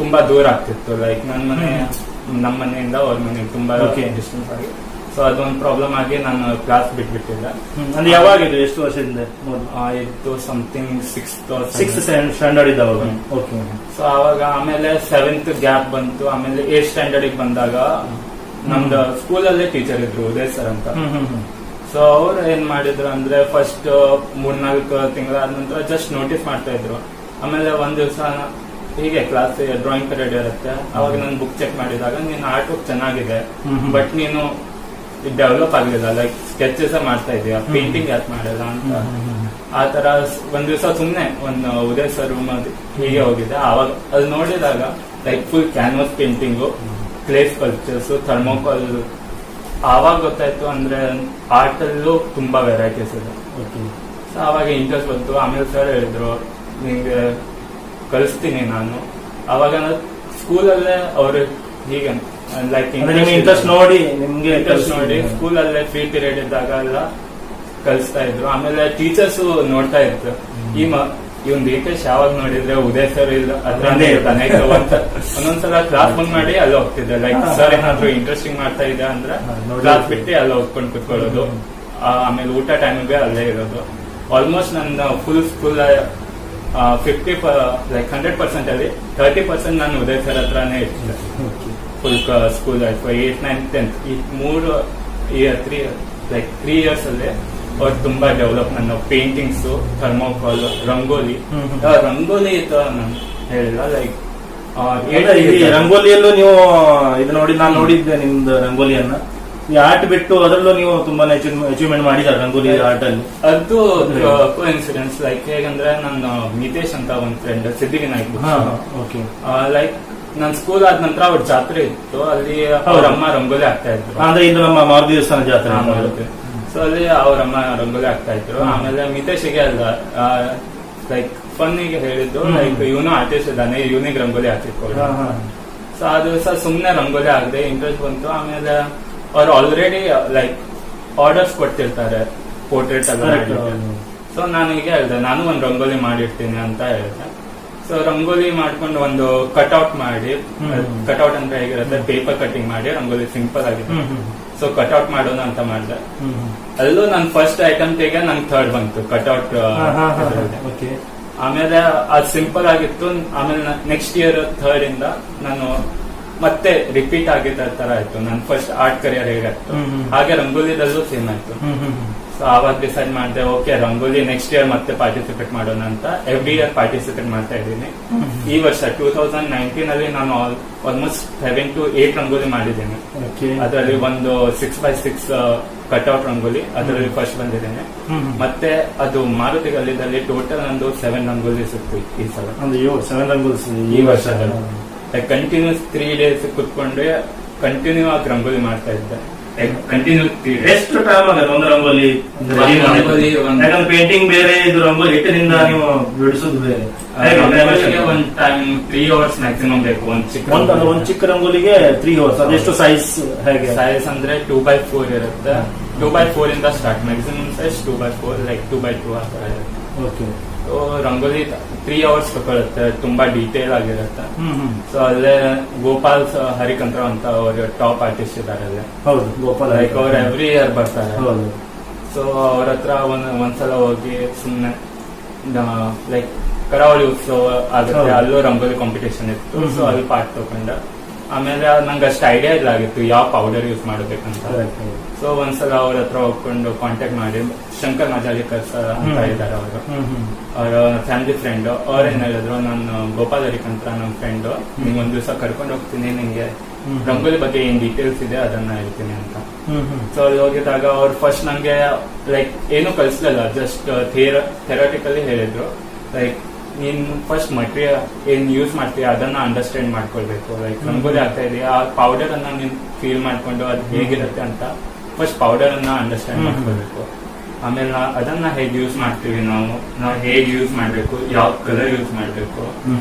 B: ತುಂಬಾ ದೂರ ಆಗ್ತಿತ್ತು. ಲೈಕ್ ನಮ್ಮ ಮನೆಯಿಂದ ಅವ್ರ ಮನೆಗೆ ತುಂಬಾ ಡಿಸ್ಟೆನ್ಸ್ ಆಗಿ, ಸೊ ಅದೊಂದು ಪ್ರಾಬ್ಲಮ್ ಆಗಿ ನಾನು ಕ್ಲಾಸ್ ಬಿಟ್ಬಿಟ್ಟಿದ್ದೆ.
A: ಅಂದ್ರೆ ಯಾವಾಗ ಎಷ್ಟು ವರ್ಷದಿಂದ?
B: ಇತ್ತು ಸಮಥಿಂಗ್ 6th
A: ಸ್ಟ್ಯಾಂಡರ್ಡ್ ಇದ್ದವಾಗ. ಓಕೆ.
B: ಸೊ ಅವಾಗ ಆಮೇಲೆ 7th ಗ್ಯಾಪ್ ಬಂತು. ಆಮೇಲೆ 8th ಸ್ಟ್ಯಾಂಡರ್ಡ್ ಬಂದಾಗ ನಮ್ದು ಸ್ಕೂಲಲ್ಲೇ ಟೀಚರ್ ಇದ್ರು ಉದಯ್ ಸರ್ ಅಂತ. ಸೊ ಅವ್ರು ಏನ್ ಮಾಡಿದ್ರು ಅಂದ್ರೆ ಫಸ್ಟ್ 3-4 ತಿಂಗಳಾದ ನಂತರ ಜಸ್ಟ್ ನೋಟಿಸ್ ಮಾಡ್ತಾ ಇದ್ರು. ಆಮೇಲೆ ಒಂದ್ ದಿವಸ ಹೀಗೆ ಕ್ಲಾಸ್ ಡ್ರಾಯಿಂಗ್ ಪೀರಿಯಡ್ ಇರುತ್ತೆ, ಅವಾಗ ನಾನು ಬುಕ್ ಚೆಕ್ ಮಾಡಿದಾಗ ನೀನು ಆರ್ಟ್ ವರ್ಕ್ ಚೆನ್ನಾಗಿದೆ ಬಟ್ ನೀನು ಡೆವಲಪ್ ಆಗಲಿಲ್ಲ, ಲೈಕ್ ಸ್ಕೆಚಸ್ ಮಾಡ್ತಾ ಇದೀಯ, ಪೇಂಟಿಂಗ್ ಯಾಕೆ ಮಾಡಲ್ಲ ಅಂತ. ಆ ತರ ಒಂದ್ ದಿವಸ ಸುಮ್ನೆ ಒಂದು ಉದಯ್ ಸರ್ ರೂಮ್ ಹೀಗೆ ಹೋಗಿದ್ದೆ. ಅವಾಗ ಅದು ನೋಡಿದಾಗ like full canvas painting, clay sculptures, thermocol. ಆವಾಗ ಗೊತ್ತಾಯ್ತು ಅಂದ್ರೆ ಆರ್ಟ್ ಅಲ್ಲೂ ತುಂಬಾ ವೆರೈಟೀಸ್ ಇದೆ. ಸೊ ಅವಾಗ ಇಂಟ್ರೆಸ್ಟ್ ಬಂತು. ಆಮೇಲೆ ಸರ್ ಹೇಳಿದ್ರು ನಿಂಗೆ ಕಲಿಸ್ತೀನಿ ನಾನು. ಅವಾಗ ಸ್ಕೂಲಲ್ಲೇ ಅವರು ಹೀಗೆ ಲೈಕ್
A: ಇಂಟ್ರೆಸ್ಟ್ ನೋಡಿ ನಿಮ್ಗೆ
B: ಇಂಟ್ರೆಸ್ಟ್ ನೋಡಿ ಸ್ಕೂಲಲ್ಲೇ ಫ್ರೀ ಪೀರಿಯಡ್ ಇದ್ದಾಗ ಎಲ್ಲ ಕಲಿಸ್ತಾ ಇದ್ರು. ಆಮೇಲೆ ಟೀಚರ್ಸ್ ನೋಡ್ತಾ ಇದ್ರು, ಇವನ್ ದೇಕೇಶ್ ಯಾವಾಗ ನೋಡಿದ್ರೆ ಉದಯ್ ಸರ್ ಇಲ್ಲ ಅದ್ರೇ ಇರ್ತಾನೆ. ಒಂದೊಂದ್ಸಲ ಕ್ಲಾಸ್ ಬಂದ್ ಮಾಡಿ ಅಲ್ಲಿ ಹೋಗ್ತಿದ್ದೆ. ಲೈಕ್ ಸರ್ ಏನಾದ್ರು ಇಂಟ್ರೆಸ್ಟಿಂಗ್ ಮಾಡ್ತಾ ಇದೆ ಅಂದ್ರೆ ಕ್ಲಾಸ್ ಬಿಟ್ಟು ಅಲ್ಲಿ ಹೋಗ್ಕೊಂಡು ಕುತ್ಕೊಳ್ಳೋದು. ಆಮೇಲೆ ಊಟ ಟೈಮಿಗೆ ಅಲ್ಲೇ ಇರೋದು. ಆಲ್ಮೋಸ್ಟ್ ನನ್ನ ಫುಲ್ ಸ್ಕೂಲ್ 100% ಅಲ್ಲಿ 30% ನಾನು ಉದಯ್ ಸರ್ ಹತ್ರನೇ ಇರ್ತಿದ್ದೆ. Full school life 8th, 9th, 10th ಈ 3 ಇಯರ್ಸ್ ಅಲ್ಲಿ ಅವ್ರು ತುಂಬಾ ಡೆವಲಪ್. ನನ್ನ ಪೇಂಟಿಂಗ್ಸ್, ಥರ್ಮೋಕಾಲ್, ರಂಗೋಲಿ ನಾನು ಹೇಳಿಲ್ಲ. ಲೈಕ್
A: ರಂಗೋಲಿಯಲ್ಲೂ ನೀವು ಇದು ನೋಡಿ, ನಾನು ನೋಡಿದ್ದೆ ನಿಮ್ದು ರಂಗೋಲಿಯನ್ನ. ಈ ಆರ್ಟ್ ಬಿಟ್ಟು ಅದರಲ್ಲೂ ನೀವು ತುಂಬಾನೇ ಅಚೀವ್ಮೆಂಟ್ ಮಾಡಿದ್ದಾರೆ ರಂಗೋಲಿ ಆರ್ಟ್ ಅಲ್ಲಿ.
B: ಅದು ಕೋಇನ್ಸಿಡೆನ್ಸ್. ಲೈಕ್ ಹೇಗಂದ್ರೆ ನಾನು ನಿತೇಶ್ ಅಂತ ಒಂದ್ ಫ್ರೆಂಡ್ ಸಿದ್ಧಿವಿನಾಯಕ್, ಲೈಕ್ ನನ್ ಸ್ಕೂಲ್ ಆದ ನಂತರ ಅವ್ರ ಜಾತ್ರೆ ಇತ್ತು, ಅಲ್ಲಿ ಅವ್ರ ಅಮ್ಮ ರಂಗೋಲಿ ಆಗ್ತಾ ಇದ್ರು.
A: ಅಂದ್ರೆ ಇದು ನಮ್ಮ ಮಾರುತಿ ದೇವಸ್ಥಾನ ಜಾತ್ರೆ.
B: ಸೊ ಅಲ್ಲಿ ಅವ್ರಮ್ಮ ರಂಗೋಲಿ ಆಗ್ತಾ ಇದ್ರು. ಆಮೇಲೆ ಮಿತೇಶ್ಗೆ ಅಲ್ಲ ಲೈಕ್ ಫನ್ನಿಗೆ ಹೇಳಿದ್ದು, ಲೈಕ್ ಇವನು ಆರ್ಟಿಸ್ಟ್ ಇದ್ದಾನೆ, ಇವನಿಗೆ ರಂಗೋಲಿ ಹಾಕಿಕೊಡು. ಸೊ ಆ ದಿವಸ ಸುಮ್ನೆ ರಂಗೋಲಿ ಆಗದೆ ಇಂಟ್ರೆಸ್ಟ್ ಬಂತು. ಆಮೇಲೆ ಅವ್ರು ಆಲ್ರೆಡಿ ಲೈಕ್ ಆರ್ಡರ್ಸ್ ಕೊಡ್ತಿರ್ತಾರೆ ಪೋರ್ಟ್ರೇಟ್ ಎಲ್ಲ. ಸೊ ನಾನು ಈಗ ಹೇಳಿದೆ ನಾನು ಒಂದು ರಂಗೋಲಿ ಮಾಡಿರ್ತೀನಿ ಅಂತ ಹೇಳಿದೆ. ಸೊ ರಂಗೋಲಿ ಮಾಡ್ಕೊಂಡು ಒಂದು ಕಟ್ಔಟ್ ಮಾಡಿ, ಕಟ್ಔಟ್ ಅಂದ್ರೆ ಹೇಗಿರುತ್ತೆ ಪೇಪರ್ ಕಟಿಂಗ್ ಮಾಡಿ ರಂಗೋಲಿ ಸಿಂಪಲ್ ಆಗಿದೆ. ಸೊ ಕಟ್ಔಟ್ ಮಾಡೋಣ ಅಂತ ಮಾಡಿದೆ. ಅಲ್ಲೂ ನನ್ ಫಸ್ಟ್ ಅಟೆಂಪ್ಟಿಗೆ ನಂಗೆ 3rd ಬಂತು ಕಟ್ಔಟ್. ಆಮೇಲೆ ಅದು ಸಿಂಪಲ್ ಆಗಿತ್ತು. ಆಮೇಲೆ ನೆಕ್ಸ್ಟ್ ಇಯರ್ 3rd ಇಂದ ನಾನು ಮತ್ತೆ ರಿಪೀಟ್ ಆಗಿದ್ದ ತರ ಆಯ್ತು. ನನ್ನ ಫಸ್ಟ್ ಆರ್ಟ್ ಕರಿಯರ್ ಹೇಗಾಯ್ತು ಹಾಗೆ ರಂಗೋಲಿದಲ್ಲೂ ಸೇಮ್ ಆಯ್ತು. ಸೊ ಆವಾಗ ಡಿಸೈಡ್ ಮಾಡಿದೆ, ಓಕೆ ರಂಗೋಲಿ ನೆಕ್ಸ್ಟ್ ಇಯರ್ ಮತ್ತೆ ಪಾರ್ಟಿಸಿಪೇಟ್ ಮಾಡೋಣ ಅಂತ. ಎವ್ರಿ ಇಯರ್ ಪಾರ್ಟಿಸಿಪೇಟ್ ಮಾಡ್ತಾ ಇದ್ದೀನಿ. ಈ ವರ್ಷ 2019 ಅಲ್ಲಿ ನಾನು ಆಲ್ಮೋಸ್ಟ್ 7 to 8 ರಂಗೋಲಿ ಮಾಡಿದ್ದೀನಿ. ಅದರಲ್ಲಿ ಒಂದು 6x6 ಕಟ್ಔಟ್ ರಂಗೋಲಿ, ಅದರಲ್ಲಿ ಫಸ್ಟ್ ಬಂದಿದ್ದೇನೆ. ಮತ್ತೆ ಅದು ಮಾರುತಿ ಗಲ್ಲಿದಲ್ಲಿ ಟೋಟಲ್ ನಂದು 7 ರಂಗೋಲಿ ಸಿಕ್ತು ಈ ಸಲ.
A: 7 ರಂಗೋಲಿ
B: ಈ ವರ್ಷದಲ್ಲಿ ಕಂಟಿನ್ಯೂಸ್ 3 days ಕುತ್ಕೊಂಡ್ರೆ ಕಂಟಿನ್ಯೂ ಆಗಿ ರಂಗೋಲಿ ಮಾಡ್ತಾ ಇದ್ದೆ. ಕಂಟಿನ್ಯೂ
A: ಎಷ್ಟು ಟೈಮ್ ಆಗುತ್ತೆ ಒಂದು ರಂಗೋಲಿ
B: ರಂಗೋಲಿ
A: ಯಾಕಂದ್ರೆ ಪೇಂಟಿಂಗ್ ಬೇರೆ, ಇದು ರಂಗೋಲಿ ಹಿಟ್ಟಿನಿಂದ ನೀವು ಬಿಡಿಸೋದು ಬೇರೆ.
B: ಒಂದ್ ಟೈಮ್ 3 hours ಮ್ಯಾಕ್ಸಿಮಮ್ ಬೇಕು.
A: ಒಂದ್ ಚಿಕ್ಕ ರಂಗೋಲಿಗೆ 3 hours. ಅದೆಷ್ಟು ಸೈಜ್ ಹೇಗೆ?
B: ಸೈಜ್ ಅಂದ್ರೆ 2x4 ಇರುತ್ತೆ. 2x4 ಇಂದ start, maximum size 2x4, like 2x2 ಆ ತರ ಇರುತ್ತೆ.
A: ಓಕೆ.
B: ಸೊ ರಂಗೋಲಿ 3 hours ತಗೊಳುತ್ತೆ, ತುಂಬಾ ಡೀಟೇಲ್ ಆಗಿರುತ್ತೆ. ಸೊ ಅಲ್ಲೇ ಗೋಪಾಲ್ ಹರಿಕಂತ್ರ ಅಂತ ಅವ್ರ ಟಾಪ್ ಆರ್ಟಿಸ್ಟ್ ಇದ್ದಾರೆ ಅಲ್ಲೇ.
A: ಹೌದು, ಗೋಪಾಲ್
B: ಲೈಕ್ ಅವ್ರು ಎವ್ರಿ ಇಯರ್ ಬರ್ತಾರೆ.
A: ಹೌದು.
B: ಸೊ ಅವ್ರ ಹತ್ರ ಒಂದ್ಸಲ ಹೋಗಿ ಸುಮ್ನೆ ಲೈಕ್ ಕರಾವಳಿ ಉತ್ಸವ ಆಗುತ್ತೆ, ಅಲ್ಲೂ ರಂಗೋಲಿ ಕಾಂಪಿಟೇಷನ್ ಇತ್ತು. ಸೊ ಅಲ್ಲಿ ಪಾರ್ಟ್ ತಗೊಂಡ. ಆಮೇಲೆ ನಂಗೆ ಅಷ್ಟು ಐಡಿಯಾ ಇಲ್ಲ ಆಗಿತ್ತು ಯಾವ ಪೌಡರ್ ಯೂಸ್ ಮಾಡಬೇಕಂತ. ಸೊ ಒಂದ್ಸಲ ಅವ್ರ ಹತ್ರ ಹೋಗ್ಕೊಂಡು ಕಾಂಟ್ಯಾಕ್ಟ್ ಮಾಡಿ, ಶಂಕರ್ ಮಜಾಲಿಕರ್ ಸರ್ ಅಂತ ಇದ್ದಾರೆ ಅವರು, ಅವರ ಫ್ಯಾಮಿಲಿ ಫ್ರೆಂಡ್. ಅವ್ರೇನ್ ಹೇಳಿದ್ರು, ನಾನು ಗೋಪಾಲ್ ಹರಿಕಂತ್ರ ನಮ್ಮ ಫ್ರೆಂಡ್, ನಿಂಗೆ ಒಂದ್ ದಿವಸ ಕರ್ಕೊಂಡು ಹೋಗ್ತೀನಿ, ನಿಂಗೆ ರಂಗೋಲಿ ಬಗ್ಗೆ ಏನ್ ಡೀಟೇಲ್ಸ್ ಇದೆ ಅದನ್ನ ಹೇಳ್ತೀನಿ ಅಂತ. ಸೊ ಅಲ್ಲಿ ಹೋಗಿದಾಗ ಅವ್ರು ಫಸ್ಟ್ ನಂಗೆ ಲೈಕ್ ಏನು ಕಲಿಸ್ಲಿಲ್ಲ, ಜಸ್ಟ್ ಥಿಯರಟಿಕಲಿ ಹೇಳಿದ್ರು. ಲೈಕ್ ನೀನ್ ಫಸ್ಟ್ ಮಟೀರಿಯಲ್ ಏನ್ ಯೂಸ್ ಮಾಡ್ತೀಯ ಅದನ್ನ ಅಂಡರ್ಸ್ಟ್ಯಾಂಡ್ ಮಾಡ್ಕೊಳ್ಬೇಕು. ಲೈಕ್ ರಂಗೋಲಿ ಆಗ್ತಾ ಇದೆಯಾ, ಆ ಪೌಡರ್ ಅನ್ನ ನೀನ್ ಫೀಲ್ ಮಾಡ್ಕೊಂಡು ಅದು ಹೇಗಿರುತ್ತೆ ಅಂತ ಫಸ್ಟ್ ಪೌಡರ್ ಅನ್ನ ಅಂಡರ್ಸ್ಟ್ಯಾಂಡ್ ಮಾಡ್ಕೊಳ್ಬೇಕು. ಆಮೇಲೆ ಅದನ್ನ ಹೇಗೆ ಯೂಸ್ ಮಾಡ್ತೀವಿ, ನಾವು ಹೇಗೆ ಯೂಸ್ ಮಾಡ್ಬೇಕು, ಯಾವ ಕಲರ್ ಯೂಸ್ ಮಾಡ್ಬೇಕು,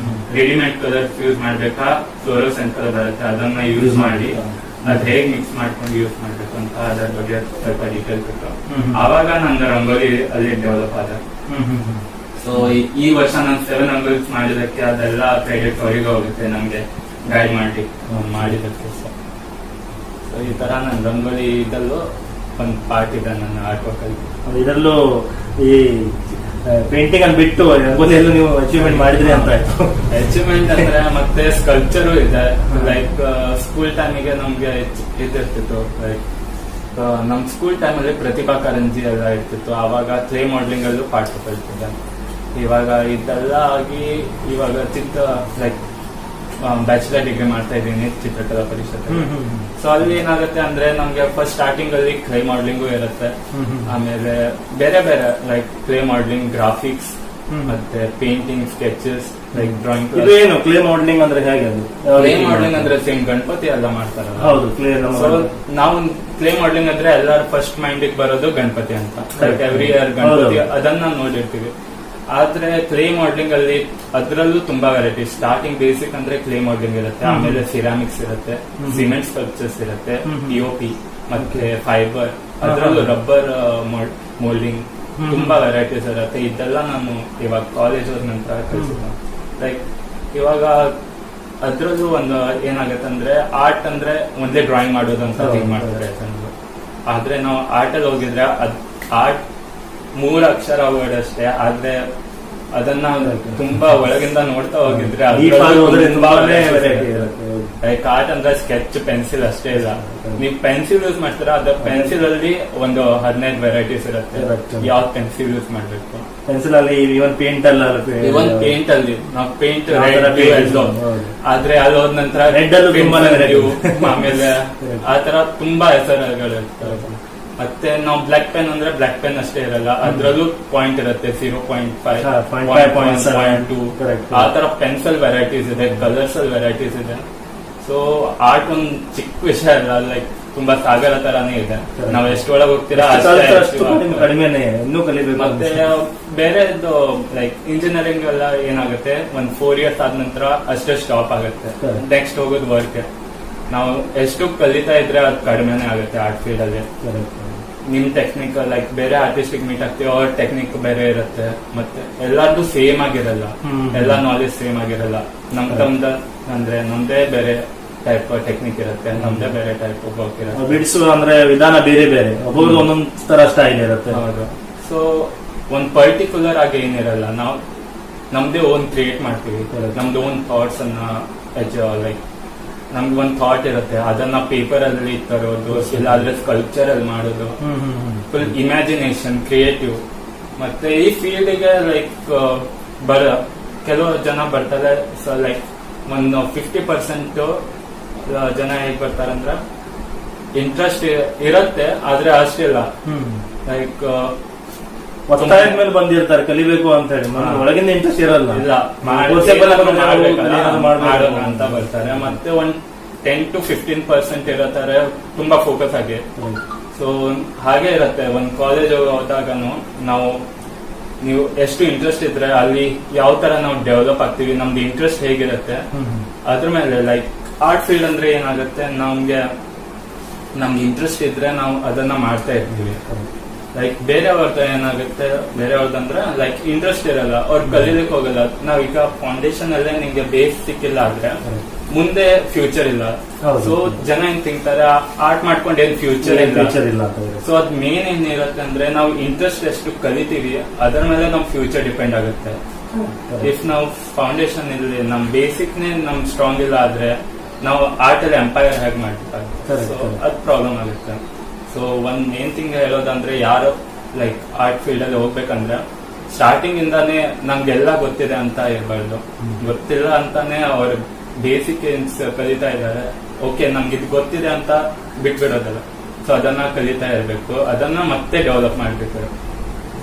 B: ರೆಡಿಮೇಡ್ ಕಲರ್ಸ್ ಯೂಸ್ ಮಾಡ್ಬೇಕಾ, ಫ್ಲೋರೋಸೆಂಟ್ ಕಲರ್ ಬರುತ್ತೆ ಅದನ್ನ ಯೂಸ್ ಮಾಡಿ ಅದ್ ಹೇಗ್ ಮಿಕ್ಸ್ ಮಾಡ್ಕೊಂಡು ಯೂಸ್ ಮಾಡ್ಬೇಕು ಅಂತ ಅದರ ಬಗ್ಗೆ ಸ್ವಲ್ಪ ಡೀಟೇಲ್ಸ್ ಇತ್ತು. ಆವಾಗ ನಂದು ರಂಗೋಲಿ ಅಲ್ಲಿ ಡೆವಲಪ್ ಆದ. ಸೊ ಈ ವರ್ಷ ನಾನು 7 ರಂಗೋಲಿಸ್ ಮಾಡಿದಕ್ಕೆ ಅದೆಲ್ಲ ಕ್ರೆಡಿಟ್ ಅವರಿಗೆ ಹೋಗುತ್ತೆ, ನಮ್ಗೆ ಗೈಡ್ ಮಾಡಿದಕ್ಕೆ. ಸೊ ಈ ತರ ನನ್ನ ರಂಗೋಲಿ ಇದಲ್ಲೂ ಒಂದು ಪಾರ್ಟ್ ಇದೆ ನನ್ನ ಆರ್ಟ್ ವರ್ಕ್ ಅಲ್ಲಿ.
A: ಇದರಲ್ಲೂ ಈ ಪೇಂಟಿಂಗ್ ಅನ್ನು ಬಿಟ್ಟು ರಂಗೋಲಿಯಲ್ಲೂ ನೀವು ಅಚೀವ್ಮೆಂಟ್ ಮಾಡಿದ್ರಿ ಅಂತ ಆಯ್ತು.
B: ಅಚೀವ್ಮೆಂಟ್ ಅಂದ್ರೆ ಮತ್ತೆ ಸ್ಕಲ್ಪ್ಚರು ಇದೆ. ಲೈಕ್ ಸ್ಕೂಲ್ ಟೈಮಿಗೆ ನಮ್ಗೆ ಇದಿರ್ತಿತ್ತು. ಲೈಕ್ ನಮ್ ಸ್ಕೂಲ್ ಟೈಮಲ್ಲಿ ಪ್ರತಿಭಾ ಕಾರಂಜಿ ಎಲ್ಲ ಇರ್ತಿತ್ತು. ಆವಾಗ ಕ್ಲೇ ಮಾಡಲಿಂಗ್ ಅಲ್ಲೂ ಪಾರ್ಟ್ ತಗೊಳ್ತಿದ್ದೆ. ಇವಾಗ ಇದೆಲ್ಲ ಆಗಿ ಇವಾಗ ಲೈಕ್ ಬ್ಯಾಚುಲರ್ ಡಿಗ್ರಿ ಮಾಡ್ತಾ ಇದ್ದೀನಿ ಚಿತ್ರಕಲಾ ಪರಿಷತ್. ಸೊ ಅಲ್ಲಿ ಏನಾಗುತ್ತೆ ಅಂದ್ರೆ ನಮ್ಗೆ ಫಸ್ಟ್ ಸ್ಟಾರ್ಟಿಂಗ್ ಅಲ್ಲಿ ಕ್ಲೇ ಮಾಡಲಿಂಗು ಇರುತ್ತೆ. ಆಮೇಲೆ ಬೇರೆ ಬೇರೆ ಲೈಕ್ ಕ್ಲೇ ಮಾಡಲಿಂಗ್, ಗ್ರಾಫಿಕ್ಸ್, ಮತ್ತೆ ಪೇಂಟಿಂಗ್, ಸ್ಕೆಚಸ್, ಲೈಕ್ ಡ್ರಾಯಿಂಗ್.
A: ಏನು ಕ್ಲೇ ಮಾಡಲಿಂಗ್ ಅಂದ್ರೆ ಹೇಗೆ?
B: ಕ್ಲೇ ಮಾಡಲಿಂಗ್ ಅಂದ್ರೆ ಸೇಮ್ ಗಣಪತಿ ಎಲ್ಲ ಮಾಡ್ತಾರಲ್ಲ.
A: ಹೌದು, ಕ್ಲೇ.
B: ಸೊ ನಾವು ಕ್ಲೇ ಮಾಡಲಿಂಗ್ ಅಂದ್ರೆ ಎಲ್ಲರ ಫಸ್ಟ್ ಮೈಂಡಿಗೆ ಬರೋದು ಗಣಪತಿ ಅಂತ. ಲೈಕ್ ಎವ್ರಿ ಇಯರ್ ಗಣಪತಿ ಅದನ್ನ ನೋಡಿರ್ತೀವಿ. ಆದ್ರೆ ಕ್ಲೇ ಮಾಡಲಿಂಗ್ ಅಲ್ಲಿ ಅದ್ರಲ್ಲೂ ತುಂಬಾ ವೆರೈಟೀಸ್. ಸ್ಟಾರ್ಟಿಂಗ್ ಬೇಸಿಕ್ ಅಂದ್ರೆ ಕ್ಲೇ ಮಾಡಲಿಂಗ್ ಇರುತ್ತೆ, ಆಮೇಲೆ ಸಿರಾಮಿಕ್ಸ್ ಇರುತ್ತೆ, ಸಿಮೆಂಟ್ ಸ್ಕಲ್ಪ್ಚರ್ಸ್ ಇರುತ್ತೆ, POP ಮತ್ತೆ ಫೈಬರ್, ಅದ್ರಲ್ಲೂ ರಬ್ಬರ್ ಮೋಲ್ಡಿಂಗ್, ತುಂಬಾ ವೆರೈಟೀಸ್ ಇರುತ್ತೆ. ಇದೆಲ್ಲ ನಾನು ಇವಾಗ ಕಾಲೇಜ್ ಹೋದ ನಂತರ ಕಲಿಸಿದ್ದೆ. ಲೈಕ್ ಇವಾಗ ಅದ್ರಲ್ಲೂ ಒಂದು ಏನಾಗುತ್ತೆ ಅಂದ್ರೆ ಆರ್ಟ್ ಅಂದ್ರೆ ಒಂದೇ ಡ್ರಾಯಿಂಗ್ ಮಾಡೋದು ಅಂತ ಥಿಂಕ್ ಮಾಡ್ತಾರೆ ಜನರು. ಆದ್ರೆ ನಾವು ಆರ್ಟ್ ಅಲ್ಲಿ ಹೋಗಿದ್ರೆ ಆರ್ಟ್ 3 ಅಕ್ಷರ ವರ್ಡ್ ಅಷ್ಟೇ. ಆದ್ರೆ ಅದನ್ನ ತುಂಬಾ ಒಳಗಿಂದ ನೋಡ್ತಾ ಹೋಗಿದ್ರೆ ಲೈಕ್ ಆರ್ಟ್ ಅಂದ್ರೆ ಸ್ಕೆಚ್, ಪೆನ್ಸಿಲ್ ಅಷ್ಟೇ ಇಲ್ಲ. ನೀವು ಪೆನ್ಸಿಲ್ ಯೂಸ್ ಮಾಡ್ತೀರಾ, ಅದ ಪೆನ್ಸಿಲ್ ಅಲ್ಲಿ ಒಂದು 15 ವೆರೈಟೀಸ್ ಇರುತ್ತೆ. ಯಾವ ಪೆನ್ಸಿಲ್ ಯೂಸ್ ಮಾಡ್ಬೇಕು,
A: ಪೆನ್ಸಿಲ್ ಅಲ್ಲಿ ಇವನ್ ಪೇಂಟ್
B: ಅಲ್ಲಿ ನಾವು ಪೇಂಟ್ ಆದ್ರೆ ಅಲ್ಲಿ ಹೋದ ನಂತರ
A: ರೆಡ್ ಅಲ್ಲೂ
B: ಆಮೇಲೆ ಆತರ ತುಂಬಾ ಹೆಸರುಗಳಿರ್ತವೆ. ಮತ್ತೆ ನಾವು ಬ್ಲಾಕ್ ಪೆನ್ ಅಂದ್ರೆ ಬ್ಲಾಕ್ ಪೆನ್ ಅಷ್ಟೇ ಇರಲ್ಲ, ಅದ್ರಲ್ಲೂ ಪಾಯಿಂಟ್ ಇರುತ್ತೆ, 0.5, 0.2 ಆ ತರ ಪೆನ್ಸಿಲ್ ವೆರೈಟೀಸ್ ಇದೆ, ಕಲರ್ಸ್ ಅಲ್ಲಿ ವೆರೈಟೀಸ್ ಇದೆ. ಸೊ ಆರ್ಟ್ ಒಂದ್ ಚಿಕ್ಕ ವಿಷಯ ಅಲ್ಲ, ಲೈಕ್ ತುಂಬಾ ಸಾಗರ ತರಾನೇ ಇದೆ. ನಾವ್ ಎಷ್ಟು ಒಳಗೆ ಹೋಗ್ತೀರಾ
A: ಕಡಿಮೆನೆ, ಇನ್ನೂ ಕಲಿಬೇಕು.
B: ಮತ್ತೆ ಬೇರೆ ಲೈಕ್ ಇಂಜಿನಿಯರಿಂಗ್ ಎಲ್ಲ ಏನಾಗುತ್ತೆ, ಒಂದ್ 4 years ಆದ ನಂತರ ಅಷ್ಟೇ ಸ್ಟಾಪ್ ಆಗುತ್ತೆ. ನೆಕ್ಸ್ಟ್ ಹೋಗೋದು ವರ್ಕ್. ನಾವು ಎಷ್ಟು ಕಲಿತಾ ಇದ್ರೆ ಅದು ಕಡಿಮೆನೆ ಆಗುತ್ತೆ ಆರ್ಟ್ ಫೀಲ್ಡ್ ಅಲ್ಲಿ. ನಿಮ್ ಟೆಕ್ನಿಕ್ ಲೈಕ್ ಬೇರೆ ಆರ್ಟಿಸ್ಟಿಕ್ ಮೀಟ್ ಆಗ್ತೀವಿ, ಅವ್ರ ಟೆಕ್ನಿಕ್ ಬೇರೆ ಇರುತ್ತೆ. ಮತ್ತೆ ಎಲ್ಲಾರ್ದು ಸೇಮ್ ಆಗಿರಲ್ಲ, ಎಲ್ಲಾ ನಾಲೆಜ್ ಸೇಮ್ ಆಗಿರಲ್ಲ. ಅಂದ್ರೆ ನಮ್ದೇ ಬೇರೆ ಟೈಪ್ ಟೆಕ್ನಿಕ್ ಇರುತ್ತೆ, ನಮ್ದೇ ಬೇರೆ ಟೈಪ್ ವರ್ಕ್ ಇರುತ್ತೆ.
A: ಬಿಡಿಸುವ ಅಂದ್ರೆ ವಿಧಾನ ಬೇರೆ ಬೇರೆ, ಒಬ್ಬರು ಒಂದೊಂದ್ ತರ ಸ್ಟೈಲ್ ಇರುತ್ತೆ.
B: ಹೌದು. ಸೊ ಒಂದ್ ಪರ್ಟಿಕ್ಯುಲರ್ ಆಗಿ ಏನಿರಲ್ಲ, ನಾವು ನಮ್ದೇ ಓನ್ ಕ್ರಿಯೇಟ್ ಮಾಡ್ತೀವಿ. ನಮ್ದು ಓನ್ ಥಾಟ್ಸ್ ಅನ್ನ ಲೈಕ್ ನಮ್ಗೆ ಒಂದ್ ಥಾಟ್ ಇರುತ್ತೆ, ಅದನ್ನ ಪೇಪರ್ ಅಲ್ಲಿ ತರೋದು, ಇಲ್ಲಾದ್ರೆ ಸ್ಕಲ್ಪ್ಚರ್ ಅಲ್ಲಿ ಮಾಡೋದು. Full imagination, creative. ಮತ್ತೆ ಈ ಫೀಲ್ಡ್ ಗೆ ಲೈಕ್ ಕೆಲವು ಜನ ಬರ್ತಾರೆ. ಸೊ ಲೈಕ್ ಒಂದು 50% ಜನ ಹೇಗ್ ಬರ್ತಾರಂದ್ರ ಇಂಟ್ರೆಸ್ಟ್ ಇರುತ್ತೆ, ಆದ್ರೆ ಅಷ್ಟಿಲ್ಲ. ಲೈಕ್
A: ಒತ್ತಾಯದ ಮೇಲೆ ಬಂದಿರ್ತಾರೆ ಕಲಿಬೇಕು ಅಂತ ಹೇಳಿ, ಒಳಗಿಂದ ಇಂಟ್ರೆಸ್ಟ್ ಇರಲ್ಲ.
B: ಇಲ್ಲ ಮಾಡೋಣ ಅಂತ ಬರ್ತಾರೆ. ಮತ್ತೆ 10-15% ಇರೋ ತರ ತುಂಬಾ ಫೋಕಸ್ ಆಗಿ. ಸೊ ಹಾಗೆ ಇರುತ್ತೆ ಒಂದ್ ಕಾಲೇಜ್ ಹೋದಾಗನು ನೀವು ಎಷ್ಟು ಇಂಟ್ರೆಸ್ಟ್ ಇದ್ರೆ ಅಲ್ಲಿ ಯಾವ ತರ ನಾವು ಡೆವಲಪ್ ಆಗ್ತೀವಿ, ನಮ್ದು ಇಂಟ್ರೆಸ್ಟ್ ಹೇಗಿರುತ್ತೆ ಅದ್ರ ಮೇಲೆ. ಲೈಕ್ ಆರ್ಟ್ ಫೀಲ್ಡ್ ಅಂದ್ರೆ ಏನಾಗುತ್ತೆ, ನಮ್ಗೆ ಇಂಟ್ರೆಸ್ಟ್ ಇದ್ರೆ ನಾವು ಅದನ್ನ ಮಾಡ್ತಾ ಇರ್ತೀವಿ. ಲೈಕ್ ಬೇರೆಯವ್ರದ್ದು ಏನಾಗುತ್ತೆ, ಬೇರೆಯವ್ರದಂದ್ರೆ ಲೈಕ್ ಇಂಟ್ರೆಸ್ಟ್ ಇರಲ್ಲ, ಅವ್ರು ಕಲೀಲಿಕ್ಕೆ ಹೋಗಲ್ಲ. ನಾವೀಗ ಫೌಂಡೇಶನ್ ಅಲ್ಲೇ ನಿಮ್ಗೆ ಬೇಸ್ ಸಿಕ್ಕಿಲ್ಲ ಆದ್ರೆ ಮುಂದೆ ಫ್ಯೂಚರ್ ಇಲ್ಲ. ಸೊ ಜನ ಏನ್ ತಿಂತಾರೆ, ಆರ್ಟ್ ಮಾಡ್ಕೊಂಡು ಏನ್ ಫ್ಯೂಚರ್ ಇಲ್ಲ. ಸೊ ಅದ್ ಮೇನ್ ಏನಿರುತ್ತೆ ಅಂದ್ರೆ ನಾವು ಇಂಟ್ರೆಸ್ಟ್ ಎಷ್ಟು ಕಲಿತೀವಿ ಅದರ ಮೇಲೆ ನಮ್ ಫ್ಯೂಚರ್ ಡಿಪೆಂಡ್ ಆಗುತ್ತೆ. ಇಫ್ ನಾವು ಫೌಂಡೇಶನ್ ಇಲ್ಲಿ ನಮ್ ಬೇಸಿಕ್ ನಮ್ ಸ್ಟ್ರಾಂಗ್ ಇಲ್ಲ ಆದ್ರೆ ನಾವು ಆರ್ಟ್ ಅಲ್ಲಿ ಎಂಪೈರ್ ಹೇಗೆ ಮಾಡ್ಬೇಕಾಗುತ್ತೆ. ಸೊ ಅದ್ ಪ್ರಾಬ್ಲಮ್ ಆಗುತ್ತೆ. ಸೊ ಒಂದ್ ಮೇನ್ ಥಿಂಗ್ ಹೇಳೋದಂದ್ರೆ ಯಾರು ಲೈಕ್ ಆರ್ಟ್ ಫೀಲ್ಡ್ ಅಲ್ಲಿ ಹೋಗ್ಬೇಕಂದ್ರೆ ಸ್ಟಾರ್ಟಿಂಗ್ ಇಂದಾನೇ ನಮ್ಗೆಲ್ಲ ಗೊತ್ತಿದೆ ಅಂತ ಇರಬಾರ್ದು. ಗೊತ್ತಿಲ್ಲ ಅಂತಾನೆ ಅವ್ರ ಬೇಸಿಕ್ ಕಲಿತಾ ಇದ್ದಾರೆ, ಓಕೆ ನಮ್ಗೆ ಇದು ಗೊತ್ತಿದೆ ಅಂತ ಬಿಟ್ಬಿಡೋದಲ್ಲ. ಸೊ ಅದನ್ನ ಕಲಿತಾ ಇರ್ಬೇಕು, ಅದನ್ನ ಮತ್ತೆ ಡೆವಲಪ್ ಮಾಡ್ಬೇಕು.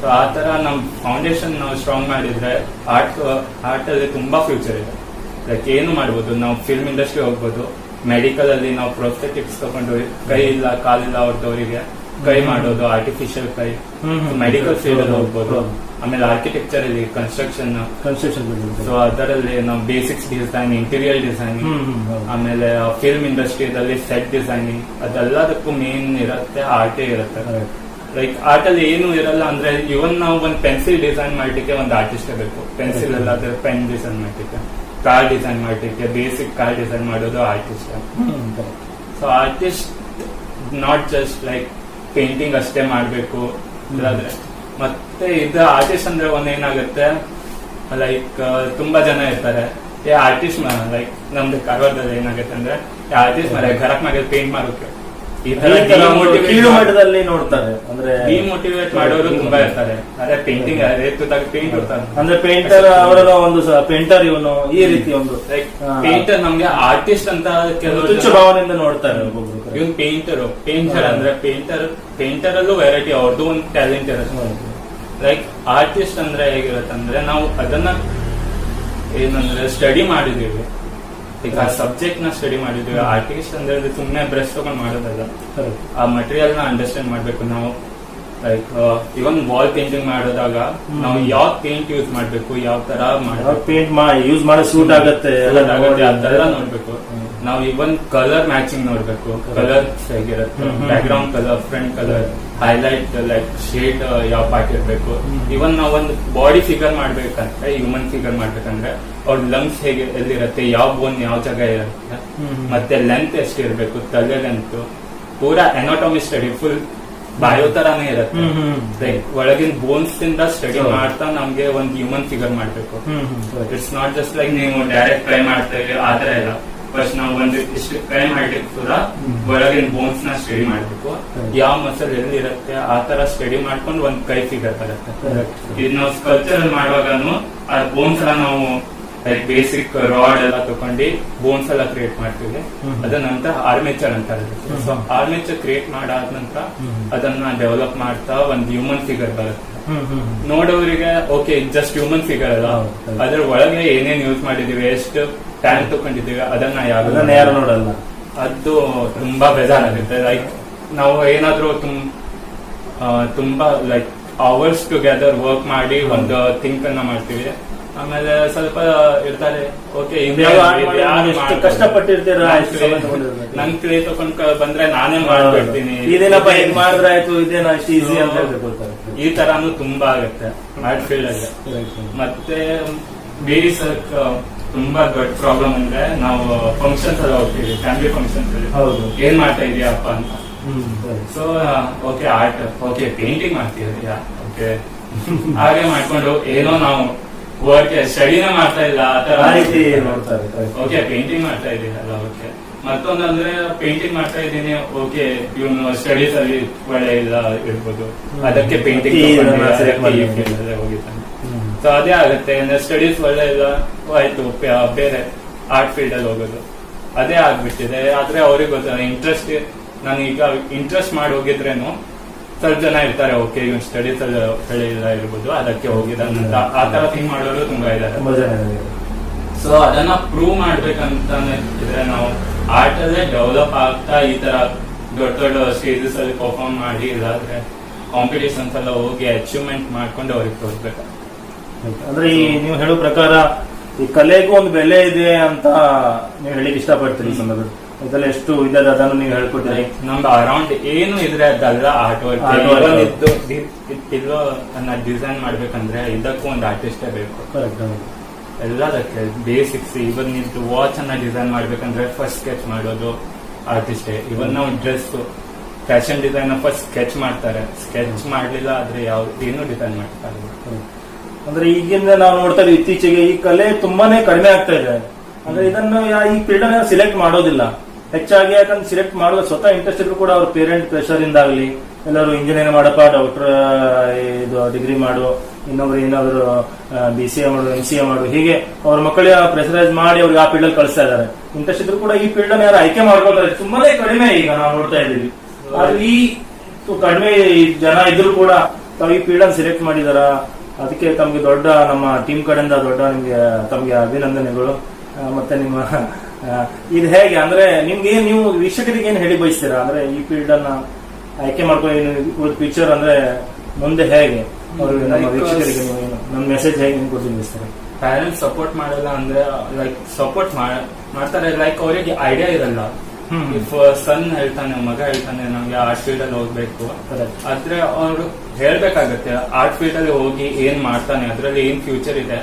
B: ಸೊ ಆ ತರ ನಮ್ ಫೌಂಡೇಶನ್ ನಾವು ಸ್ಟ್ರಾಂಗ್ ಮಾಡಿದ್ರೆ ಆರ್ಟ್ ಅಲ್ಲಿ ತುಂಬಾ ಫ್ಯೂಚರ್ ಇದೆ. ಲೈಕ್ ಏನು ಮಾಡ್ಬೋದು, ನಾವು ಫಿಲ್ಮ್ ಇಂಡಸ್ಟ್ರಿ ಹೋಗ್ಬೋದು, ಮೆಡಿಕಲ್ ಅಲ್ಲಿ ನಾವು ಪ್ರೊಸ್ಥೆಟಿಕ್ಸ್ ತಗೊಂಡು ಕೈ ಇಲ್ಲ ಕಾಲಿಲ್ಲ ಅವ್ರದವರಿಗೆ ಕೈ ಮಾಡೋದು, ಆರ್ಟಿಫಿಷಿಯಲ್ ಕೈ, ಮೆಡಿಕಲ್ ಫೀಲ್ಡ್ ಅಲ್ಲಿ ಹೋಗ್ಬೋದು. ಆಮೇಲೆ ಆರ್ಕಿಟೆಕ್ಚರ್ ಅಲ್ಲಿ ಕನ್ಸ್ಟ್ರಕ್ಷನ್. ಸೊ ಅದರಲ್ಲಿ ನಾವು ಬೇಸಿಕ್ಸ್ ಡಿಸೈನ್, ಇಂಟೀರಿಯರ್ ಡಿಸೈನಿಂಗ್, ಆಮೇಲೆ ಫಿಲ್ಮ್ ಇಂಡಸ್ಟ್ರಿಯಲ್ಲಿ ಸೆಟ್ ಡಿಸೈನಿಂಗ್, ಅದೆಲ್ಲದಕ್ಕೂ ಮೇನ್ ಇರುತ್ತೆ ಆರ್ಟೇ ಇರುತ್ತೆ. ಲೈಕ್ ಆರ್ಟ್ ಅಲ್ಲಿ ಏನು ಇರಲ್ಲ ಅಂದ್ರೆ ಇವನ್ ನಾವು ಒಂದು ಪೆನ್ಸಿಲ್ ಡಿಸೈನ್ ಮಾಡ್ಲಿಕ್ಕೆ ಒಂದು ಆರ್ಟಿಸ್ಟ್ ಬೇಕು. ಪೆನ್ಸಿಲ್ ಅಲ್ಲಾದ್ರೆ ಪೆನ್ ಡಿಸೈನ್ ಮಾಡ್ಲಿಕ್ಕೆ, ಕಾರ್ ಡಿಸೈನ್ ಮಾಡ್ಲಿಕ್ಕೆ, ಬೇಸಿಕ್ ಕಾರ್ ಡಿಸೈನ್ ಮಾಡೋದು artist. So artist not just like painting ಅಷ್ಟೇ ಮಾಡ್ಬೇಕು ಇಲ್ಲಾದ್ರೆ. ಮತ್ತೆ ಇದು ಆರ್ಟಿಸ್ಟ್ ಅಂದ್ರೆ ಒಂದೇನಾಗುತ್ತೆ, ಲೈಕ್ ತುಂಬಾ ಜನ ಇರ್ತಾರೆ ಆರ್ಟಿಸ್ಟ್ ಲೈಕ್ ನಮ್ದು ಕಾರವಾರದಲ್ಲಿ ಏನಾಗುತ್ತೆ ಅಂದ್ರೆ ಆರ್ಟಿಸ್ಟ್ ಘರಕ್ ಮಾಡಿ ಪೇಂಟ್ ಮಾಡೋಕೆ ಈ ತರ
A: ಮಟ್ಟದಲ್ಲಿ ನೋಡ್ತಾರೆ. ಅಂದ್ರೆ
B: ಡಿಮೋಟಿವೇಟ್ ಮಾಡೋರು ತುಂಬಾ ಇರ್ತಾರೆ. ಅದೇ ಪೇಂಟಿಂಗ್ ಪೇಂಟ್ ಇರ್ತಾರೆ
A: ಅಂದ್ರೆ ಪೇಂಟರ್ ಅವರೆಲ್ಲ ಒಂದು ಪೇಂಟರ್ ಇವನು ಈ ರೀತಿ ಒಂದು
B: ಲೈಕ್ ಪೇಂಟರ್ ನಮ್ಗೆ ಆರ್ಟಿಸ್ಟ್ ಅಂತ ಕೆಲವು
A: ತುಚ್ಛ ಭಾವನೆಯಿಂದ ನೋಡ್ತಾರೆ ಒಬ್ಬೊಬ್ರು.
B: ಇವನ್ ಪೇಂಟರ್ ಅಂದ್ರೆ ಪೇಂಟರ್ ಅಲ್ಲೂ ವೆರೈಟಿ ಅವ್ರದ್ದು ಒಂದು ಟ್ಯಾಲೆಂಟ್ ಇರುತ್ತೆ. ಲೈಕ್ ಆರ್ಟಿಸ್ಟ್ ಅಂದ್ರೆ ಹೇಗಿರುತ್ತೆ ಅಂದ್ರೆ ನಾವು ಅದನ್ನ ಏನಂದ್ರೆ ಸ್ಟಡಿ ಮಾಡಿದೀವಿ, ಈಗ ಆ ಸಬ್ಜೆಕ್ಟ್ ನ ಸ್ಟಡಿ ಮಾಡಿದೀವಿ. ಆರ್ಟಿಸ್ಟ್ ಅಂದ್ರೆ ಸುಮ್ಮನೆ ಬ್ರಷ್ ತಗೊಂಡ್ ಮಾಡೋದಲ್ಲ, ಆ ಮಟೀರಿಯಲ್ ನ ಅಂಡರ್ಸ್ಟ್ಯಾಂಡ್ ಮಾಡ್ಬೇಕು ನಾವು. ಲೈಕ್ ಇವನ್ ವಾಲ್ ಪೇಂಟಿಂಗ್ ಮಾಡೋದಾಗ ನಾವು ಯಾವ ಪೇಂಟ್ ಯೂಸ್ ಮಾಡ್ಬೇಕು, ಯಾವ ತರ
A: ಪೇಂಟ್ ಯೂಸ್ ಮಾಡೋ ಸೂಟ್ ಆಗುತ್ತೆ
B: ಅದೆಲ್ಲ ನೋಡ್ಬೇಕು. ನಾವು ಇವನ್ ಕಲರ್ ಮ್ಯಾಚಿಂಗ್ ನೋಡ್ಬೇಕು, ಕಲರ್ ಹೇಗಿರುತ್ತೆ, back ground colour, front colour, highlight, like shade ಯಾವ ಪಾರ್ಟ್ ಇರ್ಬೇಕು. ಇವನ್ ನಾವ್ ಒಂದು ಬಾಡಿ ಫಿಗರ್ ಮಾಡ್ಬೇಕಂದ್ರೆ, ಹ್ಯೂಮನ್ ಫಿಗರ್ ಮಾಡ್ಬೇಕಂದ್ರೆ ಅವ್ರ ಲಂಗ್ಸ್ ಹೇಗೆ ಎಲ್ಲಿರುತ್ತೆ, ಯಾವ ಬೋನ್ ಯಾವ ಜಾಗ ಇರುತ್ತೆ, ಮತ್ತೆ ಲೆಂತ್ ಎಷ್ಟಿರ್ಬೇಕು, ತಲೆ ಲೆಂತ್, ಪೂರಾ ಎನಾಟಮಿ ಸ್ಟಡಿ ಫುಲ್ ಬಾಯೋ ತರಾನೇ ಇರುತ್ತೆ. ಲೈಕ್ ಒಳಗಿನ ಬೋನ್ಸ್ ಇಂದ ಸ್ಟಡಿ ಮಾಡ್ತಾ ನಮ್ಗೆ ಒಂದು ಹ್ಯೂಮನ್ ಫಿಗರ್ ಮಾಡ್ಬೇಕು. ಇಟ್ಸ್ ನಾಟ್ ಜಸ್ಟ್ ಲೈಕ್ ನೀವು ಡೈರೆಕ್ಟ್ ಟ್ರೈ ಮಾಡ್ತೇವೆ ಆತರ ಇಲ್ಲ. ಫಸ್ಟ್ ನಾವು ಒಂದು ಇಷ್ಟು ಟ್ರೈ ಮಾಡ್ಲಿಕ್ಕೆ ಕೂಡ ಒಳಗಿನ ಬೋನ್ಸ್ ನ ಸ್ಟಡಿ ಮಾಡ್ಬೇಕು, ಯಾವ ಮಸಲ್ ಎಲ್ಲಿ ಇರುತ್ತೆ ಆ ತರ ಸ್ಟಡಿ ಮಾಡ್ಕೊಂಡು ಒಂದ್ ಕೈ ಫಿಗರ್ ಬರುತ್ತೆ. ಇದು ನಾವು ಸ್ಕಲ್ಚರ್ ಮಾಡುವಾಗನು ಆ ಬೋನ್ಸ್ ಎಲ್ಲ ನಾವು ಲೈಕ್ ಬೇಸಿಕ್ ರಾಡ್ ಎಲ್ಲ ತಗೊಂಡು ಬೋನ್ಸ್ ಎಲ್ಲ ಕ್ರಿಯೇಟ್ ಮಾಡ್ತೀವಿ. ಅದ ನಂತರ ಆರ್ಮೇಚರ್ ಅಂತ ಇರುತ್ತೆ. ಸೊ ಆರ್ಮೇಚರ್ ಕ್ರಿಯೇಟ್ ಮಾಡಾದ ನಂತರ ಅದನ್ನ ಡೆವಲಪ್ ಮಾಡ್ತಾ ಒಂದ್ ಹ್ಯೂಮನ್ ಫಿಗರ್ ಬರುತ್ತೆ. ನೋಡೋರಿಗೆ ಓಕೆ ಜಸ್ಟ್ ಹ್ಯೂಮನ್ ಫಿಗರ್ ಅಲ್ಲ, ಅದ್ರ ಒಳಗೆ ಏನೇನ್ ಯೂಸ್ ಮಾಡಿದೀವಿ, ಎಷ್ಟು ಟೈಮ್ ತಗೊಂಡಿದೀವಿ ಅದನ್ನ ಯಾರು ನೋಡಲ್ಲ. ಅದು ತುಂಬಾ ಬೇಜಾರಾಗುತ್ತೆ. ಲೈಕ್ ನಾವು ಏನಾದ್ರೂ ತುಂಬಾ ಲೈಕ್ ಅವರ್ಸ್ ಟುಗೆದರ್ ವರ್ಕ್ ಮಾಡಿ ಒಂದು ಥಿಂಕ್ ಅನ್ನ ಮಾಡ್ತೀವಿ. ಆಮೇಲೆ ಸ್ವಲ್ಪ ಇರ್ತಾರೆ ಓಕೆ
A: ಕಷ್ಟಪಟ್ಟಿರ್ತೀರ,
B: ನನ್ ಕ್ಲೇ ತಕೊಂಡ್ ಬಂದ್ರೆ ನಾನೇ ಮಾಡ್ಬಿಡ್ತೀನಿ,
A: ಇದೇನಪ್ಪ ಹೆಂಗ್ ಮಾಡಿದ್ರೆ ಆಯ್ತು, ಇದೇನ ಅಷ್ಟು ಈಸಿ ಅಂತ
B: ಈ ತರಾನು ತುಂಬಾ ಆಗುತ್ತೆ ಆರ್ಟ್ ಫೀಲ್ಡ್ ಅಲ್ಲಿ. ಮತ್ತೆ ಬೇಸಿಕ್ ತುಂಬಾ ದೊಡ್ಡ ಪ್ರಾಬ್ಲಮ್ ಅಂದ್ರೆ ನಾವು ಫಂಕ್ಷನ್ಸ್ ಎಲ್ಲ ಹೋಗ್ತೀವಿ, ಫ್ಯಾಮಿಲಿ ಫಂಕ್ಷನ್ಸ್ ಅಲ್ಲಿ ಏನ್ ಮಾಡ್ತಾ ಇದೀಯಪ್ಪ ಅಂತ. So okay art, okay painting ಮಾಡ್ತೀರಾ, ಓಕೆ ಹಾಗೆ ಮಾಡ್ಕೊಂಡು ಏನೋ ನಾವು ವರ್ಕ್ ಸ್ಟಡಿನೇ ಮಾಡ್ತಾ ಇಲ್ಲ ಆ ತರ ರೀತಿ ನೋಡ್ತಾರೆ. ಓಕೆ ಪೇಂಟಿಂಗ್ ಮಾಡ್ತಾ ಇದೀನಲ್ಲ, ಓಕೆ ಮತ್ತೊಂದಂದ್ರೆ ಪೇಂಟಿಂಗ್ ಮಾಡ್ತಾ ಇದ್ದೀನಿ, ಓಕೆ ಇವನು ಸ್ಟಡೀಸ್ ಅಲ್ಲಿ ಒಳ್ಳೆ ಇಲ್ಲ ಇರ್ಬೋದು, ಅದಕ್ಕೆ ಪೇಂಟಿಂಗ್ ಹೋಗಿದ್ದಾನೆ. ಸೊ ಅದೇ ಆಗುತ್ತೆ, ಸ್ಟಡೀಸ್ ಒಳ್ಳೆ ಇಲ್ಲ ಆಯ್ತು ಬೇರೆ ಆರ್ಟ್ ಫೀಲ್ಡ್ ಅಲ್ಲಿ ಹೋಗೋದು, ಅದೇ ಆಗ್ಬಿಟ್ಟಿದೆ. ಆದ್ರೆ ಅವ್ರಿಗೆ ಗೊತ್ತ ಇಂಟ್ರೆಸ್ಟ್, ನಾನು ಈಗ ಇಂಟ್ರೆಸ್ಟ್ ಮಾಡಿ ಹೋಗಿದ್ರೇನು ಸ್ವಲ್ಪ ಜನ ಇರ್ತಾರೆ, ಓಕೆ ಇವ್ ಸ್ಟಡೀಸ್ ಅಲ್ಲಿ ಒಳ್ಳೆ ಇಲ್ಲ ಇರ್ಬೋದು ಅದಕ್ಕೆ ಹೋಗಿದ್ದಾನೆ ಆ ತರ ಥಿಂಕ್ ಮಾಡೋರು ತುಂಬಾ ಇದ್ದಾರೆ. ಸೊ ಅದನ್ನ ಪ್ರೂವ್ ಮಾಡ್ಬೇಕಂತಾನೆ ಇದ್ರೆ ನಾವು ಆರ್ಟ್ ಅಲ್ಲೇ ಡೆವಲಪ್ ಆಗ್ತಾ ಈ ತರ ದೊಡ್ಡ ದೊಡ್ಡ ಸ್ಟೇಜಸ್ ಅಲ್ಲಿ ಪರ್ಫಾರ್ಮ್ ಮಾಡಿ ಇಲ್ಲಾದ್ರೆ ಕಾಂಪಿಟೇಷನ್ಸ್ ಎಲ್ಲ ಹೋಗಿ ಅಚೀವ್ಮೆಂಟ್ ಮಾಡ್ಕೊಂಡು ಅವ್ರಿಗೆ ತೋರಿಸ್ಬೇಕು.
A: ಅಂದ್ರೆ ಈ ನೀವು ಹೇಳೋ ಪ್ರಕಾರ ಈ ಕಲೆಗೂ ಒಂದು ಬೆಲೆ ಇದೆ ಅಂತ ನೀವು ಹೇಳಿಕ್ ಇಷ್ಟಪಡ್ತೀರಿ ಈ ಸಂದರ್ಭದಲ್ಲಿ. ಇದೆಲ್ಲ ಎಷ್ಟು ಇದ್ದದ ಅದನ್ನು ನೀವು ಹೇಳ್ಕೊಡ್ತೀರಿ.
B: ನಮ್ದು ಅರೌಂಡ್ ಏನು ಇದ್ರೆ ಅದೆಲ್ಲ ಆರ್ಟ್ ವರ್ಕ್ ಇಲ್ಲೋ ಅನ್ನ ಡಿಸೈನ್ ಮಾಡ್ಬೇಕಂದ್ರೆ ಇದಕ್ಕೂ ಒಂದು ಆರ್ಟಿಸ್ಟೇ ಬೇಕು.
A: ಕರೆಕ್ಟ್.
B: ಎಲ್ಲದಕ್ಕೆ ಬೇಸಿಕ್ಸ್. ಇವನ್ ನಿಂತು ವಾಚ್ ಅನ್ನ ಡಿಸೈನ್ ಮಾಡ್ಬೇಕಂದ್ರೆ ಫಸ್ಟ್ ಸ್ಕೆಚ್ ಮಾಡೋದು ಆರ್ಟಿಸ್ಟೇ. ಇವನ್ ನಾವು dress fashion design first sketch ಮಾಡ್ತಾರೆ. ಸ್ಕೆಚ್ ಮಾಡ್ಲಿಲ್ಲ ಆದ್ರೆ ಏನು ಡಿಸೈನ್ ಮಾಡ್ತಾರೆ.
A: ಅಂದ್ರೆ ಈಗಿಂದ ನಾವು ನೋಡ್ತಾ ಇದ್ದೀವಿ ಇತ್ತೀಚೆಗೆ ಈ ಕಲೆ ತುಂಬಾನೇ ಕಡಿಮೆ ಆಗ್ತಾ ಇದೆ. ಅಂದ್ರೆ ಇದನ್ನು ಈ ಫೀಲ್ಡ್ ಅನ್ನ ಸೆಲೆಕ್ಟ್ ಮಾಡೋದಿಲ್ಲ ಹೆಚ್ಚಾಗಿ. ಯಾಕಂದ್ರೆ ಸೆಲೆಕ್ಟ್ ಮಾಡೋದು ಸ್ವತಃ ಇಂಟ್ರೆಸ್ಟ್ ಇದ್ರು ಕೂಡ ಅವ್ರ ಪೇರೆಂಟ್ ಪ್ರೆಷರ್ ಇಂದಾಗ್ಲಿ ಎಲ್ಲರೂ ಇಂಜಿನಿಯರ್ ಮಾಡಪ್ಪ, ಡಾಕ್ಟರ್ ಇದು ಡಿಗ್ರಿ ಮಾಡು, ಇನ್ನೊಬ್ರು ಏನಾದ್ರು BCA ಮಾಡು, MCA ಮಾಡು, ಹೀಗೆ ಅವ್ರ ಮಕ್ಕಳಿಗೆ ಪ್ರೆಷರೈಸ್ ಮಾಡಿ ಅವ್ರಿಗೆ ಆ ಫೀಲ್ಡ್ ಅಲ್ಲಿ ಕಳಿಸ್ತಾ ಇದ್ದಾರೆ. ಇಂಟ್ರೆಸ್ಟ್ ಇದ್ರು ಕೂಡ ಈ ಫೀಲ್ಡ್ ಅನ್ನ ಯಾರು ಆಯ್ಕೆ ಮಾಡ್ಕೊಳ್ತಾರೆ ತುಂಬಾನೇ ಕಡಿಮೆ ಈಗ ನಾವು ನೋಡ್ತಾ ಇದ್ದೀವಿ. ಆದ್ರೆ ಈ ಕಡಿಮೆ ಜನ ಇದ್ರು ಕೂಡ ತಾವು ಈ ಫೀಲ್ಡ್ ಅನ್ನು ಸೆಲೆಕ್ಟ್ ಮಾಡಿದಾರ. ಅದಕ್ಕೆ ತಮ್ಗೆ ದೊಡ್ಡ ನಮ್ಮ ಟೀಮ್ ಕಡೆಯಿಂದ ದೊಡ್ಡ ನಿಮ್ಗೆ ತಮ್ಗೆ ಅಭಿನಂದನೆಗಳು. ಮತ್ತೆ ನಿಮ್ಮ ಇದು ಹೇಗೆ ಅಂದ್ರೆ ನಿಮ್ಗೆ ನೀವು ವೀಕ್ಷಕರಿಗೆ ಏನ್ ಹೇಳಿ ಬಯಸ್ತೀರಾ ಅಂದ್ರೆ ಈ ಫೀಲ್ಡ್ ಅನ್ನ ಆಯ್ಕೆ ಮಾಡ್ಕೊಂಡು ಫ್ಯೂಚರ್ ಅಂದ್ರೆ ಮುಂದೆ ಹೇಗೆ ಅವ್ರಿಗೆ ನಮ್ಮ ವೀಕ್ಷಕರಿಗೆ ನಮ್ಮ ಮೆಸೇಜ್ ಹೇಗೆ ನಿಮ್ಗೆ ಕೊಟ್ಟು ಬಯಸ್ತಾರೆ?
B: ಪ್ಯಾರೆಂಟ್ಸ್ ಸಪೋರ್ಟ್ ಮಾಡಲ್ಲ ಅಂದ್ರೆ ಲೈಕ್ ಸಪೋರ್ಟ್ ಮಾಡ್ತಾರೆ. ಲೈಕ್ ಅವರಿಗೆ ಐಡಿಯಾ ಇರಲ್ಲ. ಇಫ್ ಸನ್ ಹೇಳ್ತಾನೆ, ಮಗ ಹೇಳ್ತಾನೆ ನಮ್ಗೆ ಆರ್ಟ್ ಫೀಲ್ಡ್ ಅಲ್ಲಿ ಹೋಗ್ಬೇಕು ಆದ್ರೆ ಅವ್ರು ಹೇಳ್ಬೇಕಾಗತ್ತೆ ಆರ್ಟ್ ಫೀಲ್ಡ್ ಅಲ್ಲಿ ಹೋಗಿ ಏನ್ ಮಾಡ್ತಾನೆ, ಅದ್ರಲ್ಲಿ ಏನ್ ಫ್ಯೂಚರ್ ಇದೆ.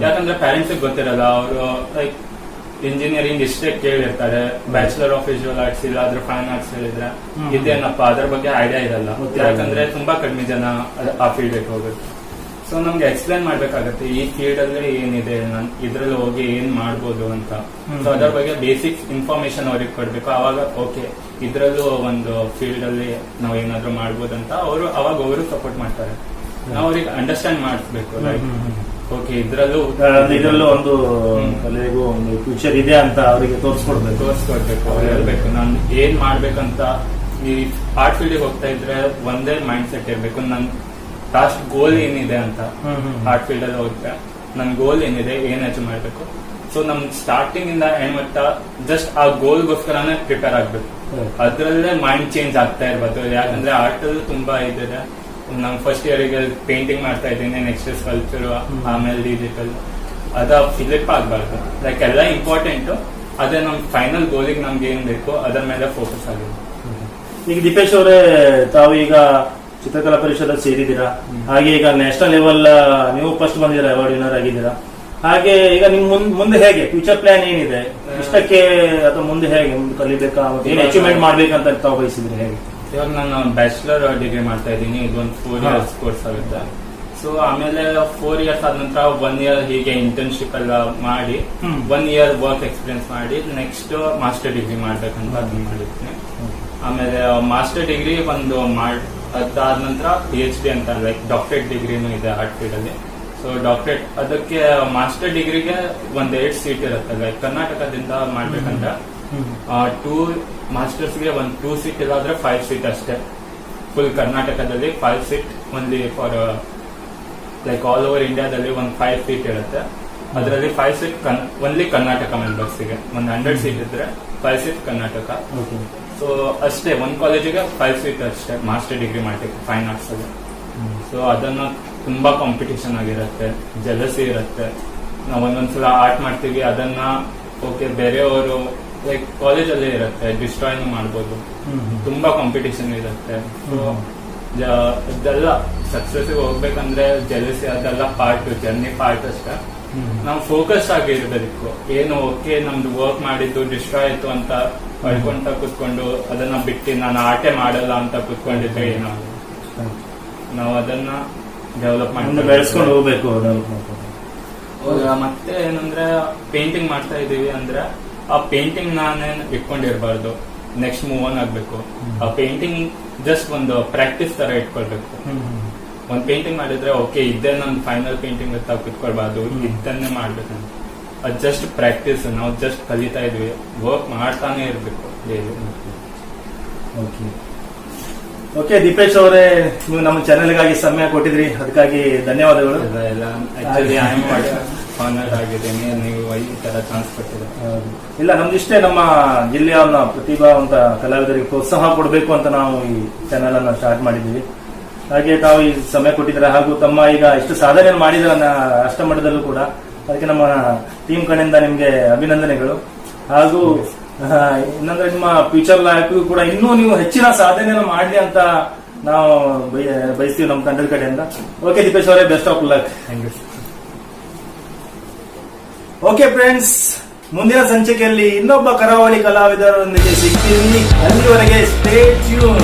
B: ಯಾಕಂದ್ರೆ ಪೇರೆಂಟ್ಸ್ ಗೊತ್ತಿರಲ್ಲ. ಅವರು ಲೈಕ್ ಇಂಜಿನಿಯರಿಂಗ್ ಇಷ್ಟೇ ಕೇಳಿರ್ತಾರೆ, ಬ್ಯಾಚುಲರ್ ಆಫ್ ವಿಜುವಲ್ ಆರ್ಟ್ಸ್ ಇಲ್ಲ ಆದ್ರೆ ಫೈನ್ ಆರ್ಟ್ಸ್ ಹೇಳಿದ್ರೆ ಇದೇನಪ್ಪ ಅದ್ರ ಬಗ್ಗೆ ಐಡಿಯಾ ಇರಲ್ಲ. ಯಾಕಂದ್ರೆ ತುಂಬಾ ಕಡಿಮೆ ಜನ ಆ ಫೀಲ್ಡ್ ಹೋಗುತ್ತೆ. ಸೊ ನಮ್ಗೆ ಎಕ್ಸ್ಪ್ಲೈನ್ ಮಾಡ್ಬೇಕಾಗತ್ತೆ ಈ ಫೀಲ್ಡ್ ಅಲ್ಲಿ ಏನಿದೆ, ಇದ್ರಲ್ಲಿ ಹೋಗಿ ಏನ್ ಮಾಡ್ಬೋದು ಅಂತ. ಸೊ ಅದರ ಬಗ್ಗೆ ಬೇಸಿಕ್ ಇನ್ಫಾರ್ಮೇಶನ್ ಅವ್ರಿಗೆ ಕೊಡ್ಬೇಕು. ಅವಾಗ ಓಕೆ ಇದ್ರಲ್ಲೂ ಒಂದು ಫೀಲ್ಡ್ ಅಲ್ಲಿ ನಾವ್ ಏನಾದ್ರು ಮಾಡ್ಬೋದಂತ ಅವಾಗ ಅವರು ಸಪೋರ್ಟ್ ಮಾಡ್ತಾರೆ. ನಾವು ಅವ್ರಿಗೆ ಅಂಡರ್ಸ್ಟ್ಯಾಂಡ್ ಮಾಡಿಸ್ಬೇಕು. ಲೈಕ್ ಓಕೆ ಇದ್ರಲ್ಲೂ
A: ಒಂದು ಕಲೆಗೂ ಒಂದು ಫ್ಯೂಚರ್ ಇದೆ ಅಂತ ಅವರಿಗೆ ತೋರಿಸ್ಕೊಡ್ಬೇಕು.
B: ಅವ್ರು ಹೇಳ್ಬೇಕು ನಾನು ಏನ್ ಮಾಡ್ಬೇಕಂತ. ಈ ಆರ್ಟ್ ಫೀಲ್ಡ್ ಹೋಗ್ತಾ ಇದ್ರೆ ಒಂದೇ ಮೈಂಡ್ ಸೆಟ್ ಇರ್ಬೇಕು. ನನ್ ಲಾಸ್ಟ್ ಗೋಲ್ ಏನಿದೆ ಅಂತ. ಆರ್ಟ್ ಫೀಲ್ಡ್ ಅಲ್ಲಿ ಹೋದ್ರೆ ನನ್ ಗೋಲ್ ಏನಿದೆ, ಏನ್ ಅಚೀವ್ ಮಾಡ್ಬೇಕು. ಸೊ ನಮ್ ಸ್ಟಾರ್ಟಿಂಗ್ ಇಂದ ಏನ್ ಮಟ್ಟ ಜಸ್ಟ್ ಆ ಗೋಲ್ಗೋಸ್ಕರನೇ ಪ್ರಿಪೇರ್ ಆಗ್ಬೇಕು. ಅದ್ರಲ್ಲೇ ಮೈಂಡ್ ಚೇಂಜ್ ಆಗ್ತಾ ಇರ್ಬೋದು. ಯಾಕಂದ್ರೆ ಆರ್ಟ್ ಅಲ್ಲಿ ತುಂಬಾ ಇದೆ. ನಮ್ ಫಸ್ಟ್ ಇಯರ್ಗೆ ಪೇಂಟಿಂಗ್ ಮಾಡ್ತಾ ಇದ್ದೀನಿ, ನೆಕ್ಸ್ಟ್ ಸ್ಕಲ್ಪ್ಚರ್, ಆಮೇಲೆ ಡಿಜಿಟಲ್. ಅದ ಫಿಲಿಪ್ ಆಗ್ಬಾರ್ದು. ಲೈಕ್ ಎಲ್ಲ ಇಂಪಾರ್ಟೆಂಟ್. ಅದೇ ನಮ್ ಫೈನಲ್ ಗೋಲಿಗೆ ನಮ್ಗೆ ಏನ್ ಬೇಕು ಅದರ ಮೇಲೆ ಫೋಕಸ್ ಆಗಿದೆ.
A: ಈಗ ದೀಪೇಶ್ ಅವರೇ, ತಾವು ಈಗ ಚಿತ್ರಕಲಾ ಪರಿಷತ್ ಸೇರಿದ್ದೀರಾ. ಹಾಗೆ ಈಗ ನ್ಯಾಷನಲ್ ಲೆವೆಲ್ ನೀವು ಫಸ್ಟ್ ಬಂದಿದ್ದೀರಾ, ಅವಾರ್ಡ್ ವಿನ್ನರ್ ಆಗಿದ್ದೀರಾ. ಹಾಗೆ ಈಗ ನಿಮ್ ಮುಂದೆ ಹೇಗೆ ಫ್ಯೂಚರ್ ಪ್ಲಾನ್ ಏನಿದೆ? ಇಷ್ಟಕ್ಕೆ ಅಥವಾ ಮುಂದೆ ಹೇಗೆ ಮುಂದೆ ಕಲಿಬೇಕಾ, ಏನ್ ಅಚೀವ್ಮೆಂಟ್ ಮಾಡ್ಬೇಕಂತ ತಾವು ಬಯಸಿದ್ರಿ ಹೇಗೆ?
B: ಇವಾಗ ನಾನು ಬ್ಯಾಚುಲರ್ ಡಿಗ್ರಿ ಮಾಡ್ತಾ ಇದ್ದೀನಿ. ಇದೊಂದು 4 years ಕೋರ್ಸ್ ಆಗುತ್ತೆ. ಸೊ ಆಮೇಲೆ 4 years ಆದ ನಂತರ 1 year ಹೀಗೆ ಇಂಟರ್ನ್ಶಿಪ್ ಎಲ್ಲ ಮಾಡಿ 1 year ವರ್ಕ್ ಎಕ್ಸ್ಪೀರಿಯನ್ಸ್ ಮಾಡಿ ನೆಕ್ಸ್ಟ್ ಮಾಸ್ಟರ್ ಡಿಗ್ರಿ ಮಾಡ್ಬೇಕಂತ ಅದನ್ನ ಮಾಡಿದ್ದೀನಿ. ಆಮೇಲೆ ಮಾಸ್ಟರ್ ಡಿಗ್ರಿ ಅದಾದ ನಂತರ PhD ಅಂತ ಲೈಕ್ ಡಾಕ್ಟರೇಟ್ ಡಿಗ್ರಿನೂ ಇದೆ ಆರ್ಟ್ ಫೀಲ್ಡ್ ಅಲ್ಲಿ. ಸೊ ಡಾಕ್ಟರೇಟ್ ಅದಕ್ಕೆ ಮಾಸ್ಟರ್ ಡಿಗ್ರಿಗೆ 2 ಸೀಟ್ ಇರುತ್ತೆ. ಲೈಕ್ ಕರ್ನಾಟಕದಿಂದ ಮಾಡ್ಬೇಕಂದ್ರೆ 2 ಮಾಸ್ಟರ್ಸ್ಗೆ 2 ಸೀಟ್ ಇಲ್ಲ ಆದ್ರೆ 5 ಸೀಟ್ ಅಷ್ಟೇ. ಫುಲ್ ಕರ್ನಾಟಕದಲ್ಲಿ 5 seat only for like all over ಇಂಡಿಯಾದಲ್ಲಿ 5 ಸೀಟ್ ಇರುತ್ತೆ. ಅದರಲ್ಲಿ 5 ಸೀಟ್ ಓನ್ಲಿ ಕರ್ನಾಟಕ ಮೆಂಬರ್ಸ್ಗೆ. 100 ಸೀಟ್ ಇದ್ರೆ 5 ಸೀಟ್ ಕರ್ನಾಟಕ. ಸೊ ಅಷ್ಟೇ, ಒಂದ್ ಕಾಲೇಜಿಗೆ 5 ಸೀಟ್ ಅಷ್ಟೇ ಮಾಸ್ಟರ್ ಡಿಗ್ರಿ ಮಾಡ್ಬೇಕು ಫೈನ್ ಆರ್ಟ್ಸ್ ಅಲ್ಲಿ. ಸೊ ಅದನ್ನ ತುಂಬಾ ಕಾಂಪಿಟೇಷನ್ ಆಗಿರುತ್ತೆ, ಜಲಸಿ ಇರುತ್ತೆ. ನಾವು ಒಂದೊಂದ್ಸಲ ಆರ್ಟ್ ಮಾಡ್ತೀವಿ, ಅದನ್ನ ಓಕೆ ಬೇರೆಯವರು ಲೈಕ್ ಕಾಲೇಜಲ್ಲೇ ಇರುತ್ತೆ, ಡಿಸ್ಟ್ರಾಯ್ನು ಮಾಡ್ಬೋದು. ತುಂಬಾ ಕಾಂಪಿಟೇಷನ್ ಇರುತ್ತೆ. ಸೊ ಇದೆಲ್ಲ ಸಕ್ಸಸ್ ಹೋಗ್ಬೇಕಂದ್ರೆ ಜಲಸಿ ಅದೆಲ್ಲ ಜರ್ನಿ ಪಾರ್ಟ್ ಅಷ್ಟೇ. ನಾವು ಫೋಕಸ್ ಆಗಿರ್ಬೇಕು. ಏನು ಓಕೆ ನಮ್ದು ವರ್ಕ್ ಮಾಡಿದ್ದು ಡಿಸ್ಟ್ರಾಯ್ ಆಯ್ತು ಅಂತ ಹೊಡ್ಕೊಂತ ಕುತ್ಕೊಂಡು ಅದನ್ನ ಬಿಟ್ಟು ನಾನು ಆಟೆ ಮಾಡಲ್ಲ ಅಂತ ಕುತ್ಕೊಂಡಿದ್ರೆ ಏನೋ. ನಾವು ಅದನ್ನ ಡೆವಲಪ್ ಮಾಡಿ
A: ಬೆಳೆಸ್ಕೊಂಡು ಹೋಗ್ಬೇಕು.
B: ಮತ್ತೆ ಏನಂದ್ರೆ ಪೇಂಟಿಂಗ್ ಮಾಡ್ತಾ ಇದೀವಿ ಅಂದ್ರೆ ಆ ಪೇಂಟಿಂಗ್ ನಾನೇನ್ ಇಟ್ಕೊಂಡಿರ್ಬಾರ್ದು, ನೆಕ್ಸ್ಟ್ ಮೂವ್ ಆನ್ ಆಗ್ಬೇಕು. ಆ ಪೇಂಟಿಂಗ್ ಜಸ್ಟ್ ಒಂದು ಪ್ರಾಕ್ಟೀಸ್ ತರ ಇಟ್ಕೊಳ್ಬೇಕು. ಒಂದ್ ಪೇಂಟಿಂಗ್ ಮಾಡಿದ್ರೆ ಓಕೆ ಇದೇ ನನ್ ಫೈನಲ್ ಪೇಂಟಿಂಗ್ ಅಂತ ಕುತ್ಕೊಳ್ಬಾರ್ದು, ಇದನ್ನೇ ಮಾಡ್ಬೇಕಂತ. ಅದು ಜಸ್ಟ್ ಪ್ರಾಕ್ಟೀಸ್. ನಾವು ಜಸ್ಟ್ ಕಲಿತಾ ಇದ್ವಿ, ವರ್ಕ್ ಮಾಡ್ತಾನೆ ಇರ್ಬೇಕು ಡೈಲಿ.
A: ಓಕೆ ದೀಪೇಶ್ ಅವರೇ, ನೀವು ನಮ್ಮ ಚಾನೆಲ್ಗಾಗಿ ಸಮಯ ಕೊಟ್ಟಿದ್ರಿ, ಅದಕ್ಕಾಗಿ ಧನ್ಯವಾದಗಳು.
B: ಆಕ್ಚುಲಿ ಆನರ್ ಆಗಿದ್ದೀನಿ, ನೀವು ಈ ತರ ಚಾನ್ಸ್ ಕೊಟ್ಟಿದೆ.
A: ಇಲ್ಲ, ನಮ್ದಿಷ್ಟೇ ನಮ್ಮ ಜಿಲ್ಲೆಯ ಪ್ರತಿಭಾವಂತ ಕಲಾವಿದರಿಗೆ ಪ್ರೋತ್ಸಾಹ ಕೊಡಬೇಕು ಅಂತ ನಾವು ಈ ಚಾನೆಲ್ ಅನ್ನ ಸ್ಟಾರ್ಟ್ ಮಾಡಿದ್ದೀವಿ. ಹಾಗೆ ತಾವು ಈ ಸಮಯ ಕೊಟ್ಟಿದ್ದಾರೆ, ಹಾಗೂ ತಮ್ಮ ಈಗ ಇಷ್ಟು ಸಾಧನೆ ಮಾಡಿದ್ರೆ ರಾಷ್ಟ್ರ ಮಟ್ಟದಲ್ಲೂ ಕೂಡ, ಅದಕ್ಕೆ ನಮ್ಮ ಟೀಮ್ ಕಡೆಯಿಂದ ನಿಮ್ಗೆ ಅಭಿನಂದನೆಗಳು. ಹಾಗೂ ಇನ್ನಂದ್ರೆ ನಿಮ್ಮ ಫ್ಯೂಚರ್ ಲೈಫ್ ಕೂಡ ಇನ್ನೂ ನೀವು ಹೆಚ್ಚಿನ ಸಾಧನೆಯನ್ನು ಮಾಡಲಿ ಅಂತ ನಾವು ಬಯಸ್ತೀವಿ ನಮ್ಮ ತಂಡದ ಕಡೆಯಿಂದ. ಓಕೆ ದೀಪೇಶ್ ಅವರೇ, best of luck.
B: Thank you.
A: Okay friends, ಮುಂದಿನ ಸಂಚಿಕೆಯಲ್ಲಿ ಇನ್ನೊಬ್ಬ ಕರಾವಳಿ ಕಲಾವಿದರೊಂದಿಗೆ ಸಿಗ್ತೀವಿ. ಅಲ್ಲಿವರೆಗೆ ಸ್ಟೇ ಟ್ಯೂನ್.